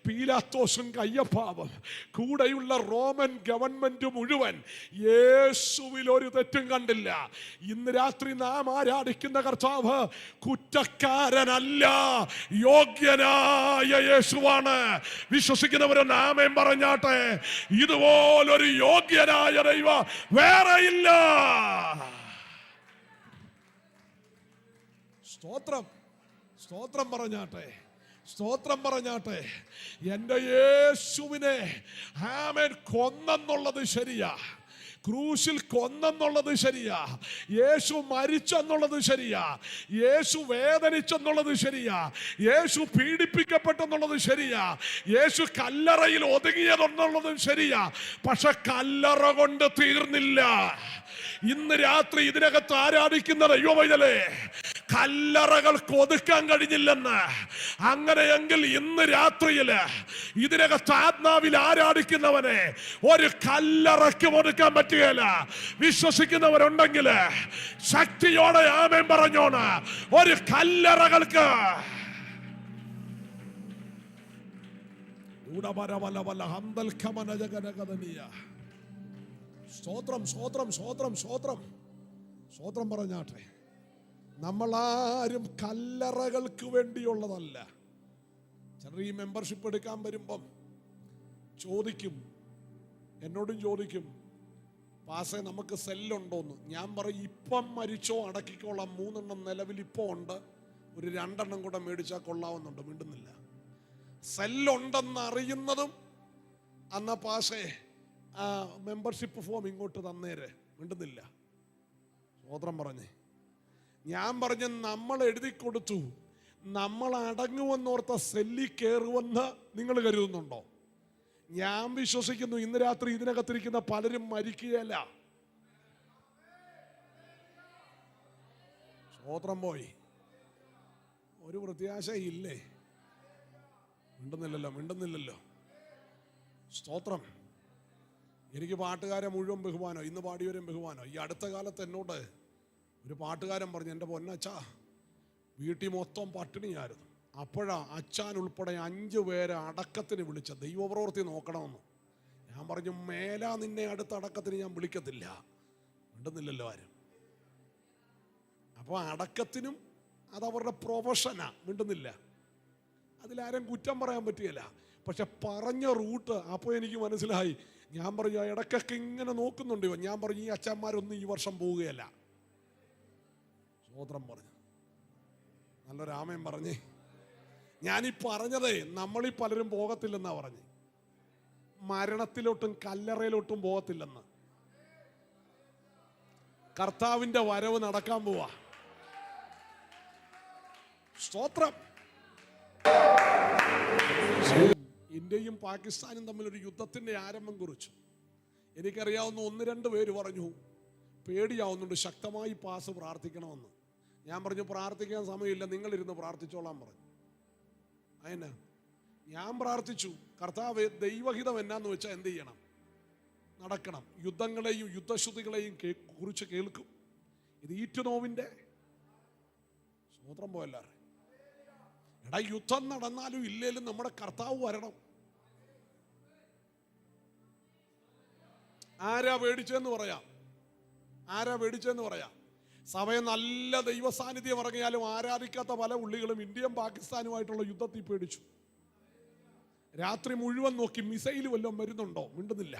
Speaker 2: പീലാത്തോസും കയ്യപ്പാവും കൂടെയുള്ള റോമൻ ഗവൺമെന്റ് മുഴുവൻ യേശുവിൽ ഒരു തെറ്റും കണ്ടില്ല. ഇന്ന് രാത്രി നാം ആരാധിക്കുന്ന കർത്താവ് കുറ്റക്കാരനല്ല, യോഗ്യനായ യേശുവാണ്. വിശ്വസിക്കുന്നവരൊന്ന് ആമേൻ പറഞ്ഞാട്ടെ. ഇതുപോലൊരു യോഗ്യനായ ദൈവം വേറെ ഇല്ല. സ്തോത്രം, സ്തോത്രം പറഞ്ഞാട്ടെ, സ്തോത്രം പറഞ്ഞാട്ടെ. എൻ്റെ യേശുവിനെ ആമേൻ കൊന്നെന്നുള്ളത് ശരിയാ, ക്രൂശിൽ കൊന്നെന്നുള്ളത് ശരിയാ, യേശു മരിച്ചെന്നുള്ളത് ശരിയാ, യേശു വേദനിച്ചെന്നുള്ളത് ശരിയാ, യേശു പീഡിപ്പിക്കപ്പെട്ടെന്നുള്ളത് ശരിയാ, യേശു കല്ലറയിൽ ഒതുങ്ങിയതെന്നുള്ളതും ശരിയാ. പക്ഷെ കല്ലറ കൊണ്ട് തീർന്നില്ല. ഇന്ന് രാത്രി ഇതിനകത്ത് ആരാധിക്കുന്ന ദൈവമൈതലേ, കല്ലറകൾക്ക് ഒതുക്കാൻ കഴിഞ്ഞില്ലെന്ന്. അങ്ങനെയെങ്കിൽ ഇന്ന് രാത്രിയില് ഇതിനകത്ത് ആത്മാവിൽ ആരാധിക്കുന്നവനെ ഒരു കല്ലറയ്ക്ക് ഒതുക്കാൻ പറ്റുകയില്ല. വിശ്വസിക്കുന്നവരുണ്ടെങ്കിൽ ശക്തിയോടെ ആമേൻ പറഞ്ഞോണ്. ഒരു കല്ലറകൾക്ക് സ്തോത്രം, സ്തോത്രം, സ്തോത്രം, സ്തോത്രം, സ്തോത്രം പറഞ്ഞാട്ടെ. നമ്മളാരും കല്ലറകൾക്ക് വേണ്ടിയുള്ളതല്ല. ചിലർ ഈ മെമ്പർഷിപ്പ് എടുക്കാൻ വരുമ്പം ചോദിക്കും, എന്നോടും ചോദിക്കും, പാസേ നമുക്ക് സെല്ലുണ്ടോന്ന്. ഞാൻ പറയും, ഇപ്പം മരിച്ചോ അടക്കിക്കോളാം, 3 എണ്ണം നിലവിൽ ഇപ്പോൾ ഉണ്ട്, ഒരു 2 കൂടെ മേടിച്ചാൽ കൊള്ളാവുന്നുണ്ട്, മിണ്ടുന്നില്ല. സെല്ലുണ്ടെന്ന് അറിയുന്നതും അന്ന് പാഷേ ആ മെമ്പർഷിപ്പ് ഫോം ഇങ്ങോട്ട് തന്നേര്, മിണ്ടുന്നില്ല. സ്വോത്രം പറഞ്ഞേ. ഞാൻ പറഞ്ഞ് നമ്മൾ എഴുതി കൊടുത്തു, നമ്മൾ അടങ്ങുമെന്നോർത്ത സെല്ലി കയറുമെന്ന് നിങ്ങൾ കരുതുന്നുണ്ടോ? ഞാൻ വിശ്വസിക്കുന്നു ഇന്ന് രാത്രി ഇതിനകത്തിരിക്കുന്ന പലരും മരിക്കുകയല്ല. സ്വോത്രം പോയി. ഒരു പ്രത്യാശയില്ലേ? മിണ്ടുന്നില്ലല്ലോ. സ്തോത്രം. എനിക്ക് പാട്ടുകാരെ മുഴുവൻ ബഹുമാനോ, ഇന്ന് പാടിയവരും ബഹുമാനോ. ഈ അടുത്ത കാലത്ത് എന്നോട് ഒരു പാട്ടുകാരൻ പറഞ്ഞു, എൻ്റെ പൊന്നച്ചാ, വീട്ടിൽ മൊത്തം പട്ടിണിയായിരുന്നു. അപ്പോഴാ അച്ഛൻ ഉൾപ്പെടെ 5 പേരെ അടക്കത്തിന് വിളിച്ച ദൈവപ്രവൃത്തി നോക്കണമെന്ന്. ഞാൻ പറഞ്ഞു, മേലാ നിന്നെ അടുത്ത അടക്കത്തിന് ഞാൻ വിളിക്കത്തില്ല. മിണ്ടുന്നില്ലല്ലോ ആരും. അപ്പോൾ അടക്കത്തിനും അതവരുടെ പ്രൊഫഷനാ, മിണ്ടുന്നില്ല. അതിലാരും കുറ്റം പറയാൻ പറ്റുകയില്ല. പക്ഷെ പറഞ്ഞ റൂട്ട് അപ്പോൾ എനിക്ക് മനസ്സിലായി. ഞാൻ പറഞ്ഞു, ഇടയ്ക്കൊക്കെ ഇങ്ങനെ നോക്കുന്നുണ്ട് ഇവൻ. ഞാൻ പറഞ്ഞു, ഈ അച്ഛന്മാരൊന്നും ഈ വർഷം പോവുകയല്ല. സ്വോത്രം പറഞ്ഞു. നല്ലൊരു ആമേൻ പറഞ്ഞേ. ഞാനീ പറഞ്ഞതേ നമ്മളീ പലരും പോകത്തില്ലെന്നാ പറഞ്ഞ്. മരണത്തിലോട്ടും കല്ലറയിലോട്ടും പോകത്തില്ലെന്ന്. കർത്താവിന്റെ വരവ് നടക്കാൻ പോവാ. സ്തോത്രം. ഇന്ത്യയും പാകിസ്ഥാനും തമ്മിലൊരു യുദ്ധത്തിന്റെ ആരംഭം കുറിച്ചു. എനിക്കറിയാവുന്ന 1-2 പേര് പറഞ്ഞു, പേടിയാവുന്നുണ്ട്, ശക്തമായി പാസ് പ്രാർത്ഥിക്കണമെന്ന്. ഞാൻ പറഞ്ഞു, പ്രാർത്ഥിക്കാൻ സമയമില്ല, നിങ്ങളിരുന്ന് പ്രാർത്ഥിച്ചോളാൻ പറഞ്ഞു. അതിനാ ഞാൻ പ്രാർത്ഥിച്ചു, കർത്താവേ, ദൈവഹിതം എന്നാന്ന് വെച്ചാൽ എന്ത് ചെയ്യണം? നടക്കണം. യുദ്ധങ്ങളെയും യുദ്ധശ്രുതികളെയും കുറിച്ച് കേൾക്കും. ഇത് ഈറ്റുനോവിന്റെ സ്വോത്രം പോയല്ലാറ്. എടാ, യുദ്ധം നടന്നാലും ഇല്ലേലും നമ്മുടെ കർത്താവ് വരണം. ആരാ പേടിച്ചെന്ന് പറയാം? സഭയെ നല്ല ദൈവ സാന്നിധ്യം ഇറങ്ങിയാലും ആരാധിക്കാത്ത പല ഉള്ളികളും ഇന്ത്യയും പാകിസ്ഥാനുമായിട്ടുള്ള യുദ്ധത്തിൽ പേടിച്ചു. രാത്രി മുഴുവൻ നോക്കി മിസൈൽ വല്ലതും വരുന്നുണ്ടോ, മിണ്ടുന്നില്ല.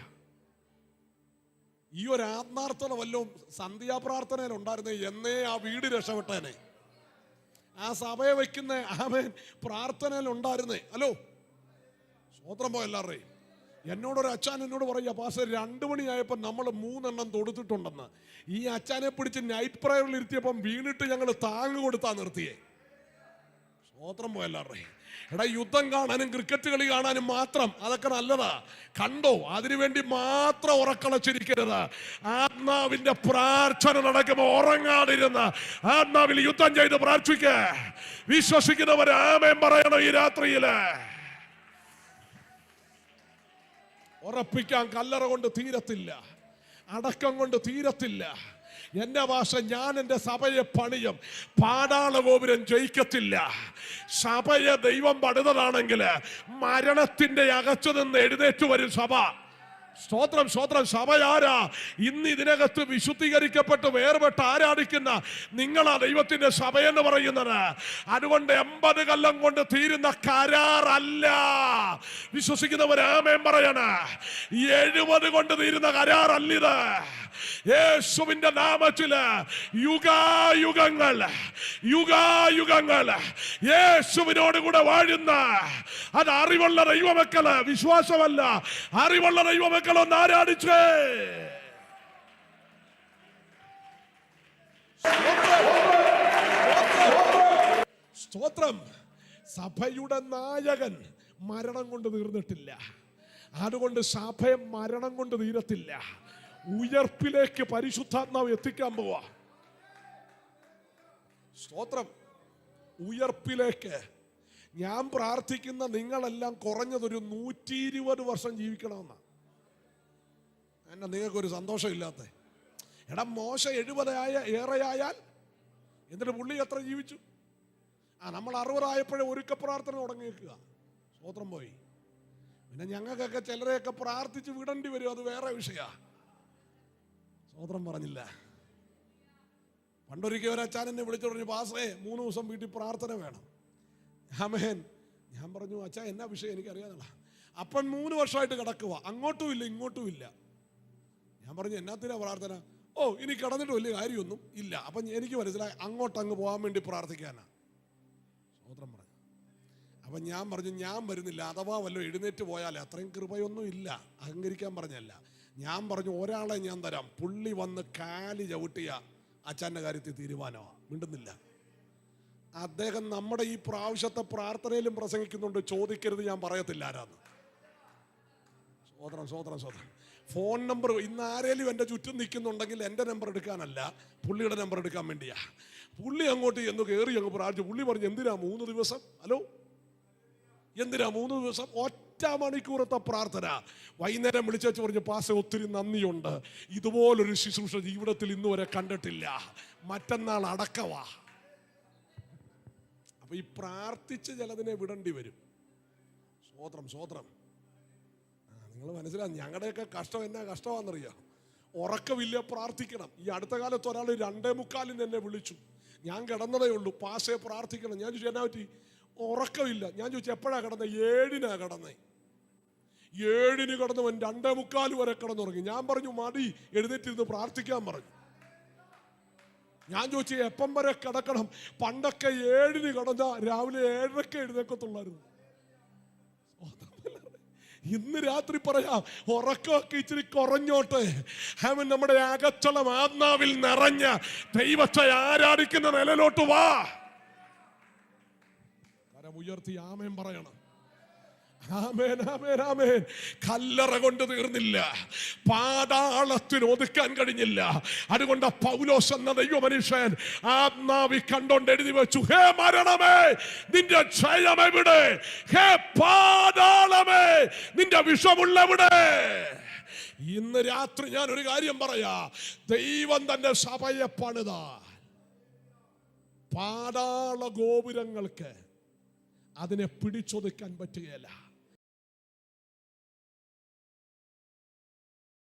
Speaker 2: ഈ ഒരു ആത്മാർത്ഥത വല്ലതും സന്ധ്യാപ്രാർത്ഥനയിൽ ഉണ്ടായിരുന്നേ എന്നേ ആ വീട് രക്ഷപ്പെട്ടേനെ. ആ സഭയെ വയ്ക്കുന്ന ആമേൻ പ്രാർത്ഥനയിൽ ഉണ്ടായിരുന്നേ. ഹലോ, സ്വോത്രം പോ എല്ലാവരുടെയും. എന്നോടൊരു അച്ഛൻ എന്നോട് പറയുക, പാസ്റ്റർ 2 മണിയായപ്പോൾ നമ്മൾ 3 എണ്ണം തൊടുത്തിട്ടുണ്ടെന്ന്. ഈ അച്ഛനെ പിടിച്ച് നൈറ്റ് പ്രയറിൽ ഇരുത്തിയപ്പം വീണിട്ട് ഞങ്ങൾ താങ്ങ് കൊടുത്താ നിർത്തിയേ. സ്വോത്രം പോ എല്ലാവരുടെയും. എടാ, യുദ്ധം കാണാനും ക്രിക്കറ്റ് കളി കാണാനും മാത്രം അതൊക്കെ നല്ലതാ, കണ്ടോ. അതിനുവേണ്ടി മാത്രം ഉറക്കളച്ചിരിക്കരുത്. ആത്മാവിന്റെ പ്രാർത്ഥന നടക്കുമ്പോൾ ഉറങ്ങാതിരുന്ന് ആത്മാവിൽ യുദ്ധം ചെയ്ത് പ്രാർത്ഥിക്ക. വിശ്വസിക്കുന്നവർ ആമേൻ പറയണം. ഈ രാത്രിയില് ഉറപ്പിക്കാൻ കല്ലറ കൊണ്ട് തീരത്തില്ല, അടക്കം കൊണ്ട് തീരത്തില്ല. എന്റെ ഭാഷ, ഞാൻ എൻ്റെ സഭയെ പണിയും, പാതാള ഗോപുരം ജയിക്കത്തില്ല. സഭയെ ദൈവം പണിതതാണെങ്കിൽ മരണത്തിന്റെ അകത്തു നിന്ന് എഴുന്നേറ്റ് വരും സഭ. സ്തോത്രം. സഭ ആരാ? ഇന്ന് ഇതിനകത്ത് വിശുദ്ധീകരിക്കപ്പെട്ട് വേർപെട്ട് ആരാധിക്കുന്ന നിങ്ങളാ ദൈവത്തിന്റെ സഭയെന്ന് പറയുന്നത്. അതുകൊണ്ട് 80 കൊല്ലം കൊണ്ട് തീരുന്ന കരാറല്ല. വിശ്വസിക്കുന്നവർ ആമേൻ പറയണ. 70 കൊണ്ട് തീരുന്ന കരാറല്ലിത്. യേശുവിന്റെ നാമത്തില് യുഗായുഗങ്ങൾ യേശുവിനോട് കൂടെ വാഴുന്ന, അത് അറിവുള്ള ദൈവമക്കള്, വിശ്വാസമല്ല, അറിവുള്ള ദൈവമക്കൾ ഒന്ന് ആരാധിച്ചേ. സ്തോത്രം. സഭയുടെ നായകൻ മരണം കൊണ്ട് തീർന്നിട്ടില്ല. അതുകൊണ്ട് സഭയെ മരണം കൊണ്ട് തീരത്തില്ല. ഉയർപ്പിലേക്ക് പരിശുദ്ധാത്മാവ് എത്തിക്കാൻ പോവാ. സ്തോത്രം. ഉയർപ്പിലേക്ക്. ഞാൻ പ്രാർത്ഥിക്കുന്ന നിങ്ങളെല്ലാം കുറഞ്ഞതൊരു 120 വർഷം ജീവിക്കണമെന്നാ. എന്നാ നിങ്ങൾക്കൊരു സന്തോഷമില്ലാത്ത? എടാ, മോശ 70 ഏറെയായാൽ എന്നിട്ട് പുള്ളി എത്ര ജീവിച്ചു? നമ്മൾ 60 ആയപ്പോഴേ ഒരുക്ക പ്രാർത്ഥന തുടങ്ങിയേക്കുക. സ്തോത്രം പോയി. പിന്നെ ഞങ്ങൾക്കൊക്കെ ചിലരെയൊക്കെ പ്രാർത്ഥിച്ച് വിടേണ്ടി വരും, അത് വേറെ വിഷയ. സ്വോത്രം പറഞ്ഞില്ല. പണ്ടൊരിക്കൽ ഒരു അച്ഛൻ എന്നെ വിളിച്ചു പറഞ്ഞു, പാസേ 3 ദിവസം വീട്ടിൽ പ്രാർത്ഥന വേണം. ആമേൻ. ഞാൻ പറഞ്ഞു, അച്ഛാ എന്നാ വിഷയം എനിക്കറിയാന്നുള്ള. അപ്പൻ 3 വർഷമായിട്ട് കിടക്കുക, അങ്ങോട്ടും ഇല്ല ഇങ്ങോട്ടും ഇല്ല. ഞാൻ പറഞ്ഞു, എന്നാത്തിനാ പ്രാർത്ഥന? ഇനി കിടന്നിട്ട് വലിയ കാര്യമൊന്നും ഇല്ല. അപ്പം എനിക്ക് മനസ്സിലായി, അങ്ങോട്ടങ്ങ് പോകാൻ വേണ്ടി പ്രാർത്ഥിക്കാനാ. സ്വതന്ത്രം പറഞ്ഞു. അപ്പം ഞാൻ പറഞ്ഞു ഞാൻ വരുന്നില്ല, അഥവാ വല്ലോ എഴുന്നേറ്റ് പോയാലേ, അത്രയും കൃപയൊന്നും ഇല്ല, അഹങ്കരിക്കാൻ പറഞ്ഞല്ല. ഞാൻ പറഞ്ഞു ഒരാളെ ഞാൻ തരാം, പുള്ളി വന്ന് കാലി ചവിട്ടിയ അച്ഛൻ്റെ കാര്യത്തിൽ തീരുമാനമാണ്. മിണ്ടുന്നില്ല. അദ്ദേഹം നമ്മുടെ ഈ പ്രാവശ്യത്തെ പ്രാർത്ഥനയിലും പ്രസംഗിക്കുന്നുണ്ട്, ചോദിക്കരുത് ഞാൻ പറയത്തില്ല ആരാന്ന്. സ്വതന്ത്രം സ്വതന്ത്രം സ്വതന്ത്രം. ഫോൺ നമ്പർ ഇന്ന് ആരേലും എൻ്റെ ചുറ്റും നിൽക്കുന്നുണ്ടെങ്കിൽ എൻ്റെ നമ്പർ എടുക്കാനല്ല, പുള്ളിയുടെ നമ്പർ എടുക്കാൻ വേണ്ടിയാ. പുള്ളി അങ്ങോട്ട് എന്ന് കയറി അങ്ങ് പ്രാർത്ഥിച്ചു. പുള്ളി പറഞ്ഞു എന്തിനാ 3 ദിവസം, ഹലോ എന്തിനാ 3 ദിവസം, ഒറ്റ മണിക്കൂറത്തെ പ്രാർത്ഥന. വൈകുന്നേരം വിളിച്ചു പറഞ്ഞു പാസ്റ്റർ ഒത്തിരി നന്ദിയുണ്ട്, ഇതുപോലൊരു ശുശ്രൂഷ ജീവിതത്തിൽ ഇന്ന് വരെ കണ്ടിട്ടില്ല, മറ്റന്നാൾ അടക്കവാ. അപ്പൊ ഈ പ്രാർത്ഥിച്ച് ചിലതിനെ വിടേണ്ടി വരും. സ്വതന്ത്രം സ്വതന്ത്രം. നിങ്ങൾ മനസ്സിലാവും ഞങ്ങളുടെയൊക്കെ കഷ്ടം എന്നാ കഷ്ടമാണെന്നറിയാം. ഉറക്കമില്ല, പ്രാർത്ഥിക്കണം. ഈ അടുത്ത കാലത്ത് ഒരാൾ 2:45 എന്നെ വിളിച്ചു. ഞാൻ കിടന്നതേ ഉള്ളൂ, പാസ്റ്റേ പ്രാർത്ഥിക്കണം. ഞാൻ ചോദിച്ചു എന്നാ പറ്റി? ഉറക്കമില്ല. ഞാൻ ചോദിച്ചു എപ്പോഴാ കിടന്നത്? 7-നാ കിടന്നേ. 7-ന് കിടന്നവൻ 2:45 വരെ കിടന്നുറങ്ങി. ഞാൻ പറഞ്ഞു മതി, എഴുന്നേറ്റിരുന്ന് പ്രാർത്ഥിക്കാൻ പറഞ്ഞു. ഞാൻ ചോദിച്ചു എപ്പം വരെ കിടക്കണം? പണ്ടൊക്കെ 7-ന് കിടന്ന രാവിലെ 7:30 എഴുന്നേക്കത്തുള്ളായിരുന്നു. ഇന്ന് രാത്രി പറയാം, ഉറക്കമൊക്കെ ഇച്ചിരി കുറഞ്ഞോട്ടെ. അവൻ നമ്മുടെ അകത്തളം ആത്മാവിൽ നിറഞ്ഞ ദൈവത്തെ ആരാധിക്കുന്ന നിലയിലോട്ട് വാ. കരം ഉയർത്തി ആമേൻ പറയണം. ആമേൻ ആമേൻ ആമേൻ. കല്ലറ കൊണ്ട് തീർന്നില്ല, പാതാളത്തിന് ഒതുക്കാൻ കഴിഞ്ഞില്ല. അതുകൊണ്ട് പൗലോസ് എന്ന ദൈവ മനുഷ്യൻ ആത്മാവി കണ്ടോണ്ട് എഴുതി വെച്ചു, ഹേ മരണമേ നിന്റെ ജയമെവിടെ, ഹേ പാതാളമേ നിന്റെ വിഷമുള്ളവിടെ. ഇന്ന് രാത്രി ഞാൻ ഒരു കാര്യം പറയാ, ദൈവം തന്റെ സഭയെ പണിതാൽ പാതാള ഗോപുരങ്ങൾക്ക് അതിനെ പിടിച്ചൊതുക്കാൻ പറ്റുകയില്ല.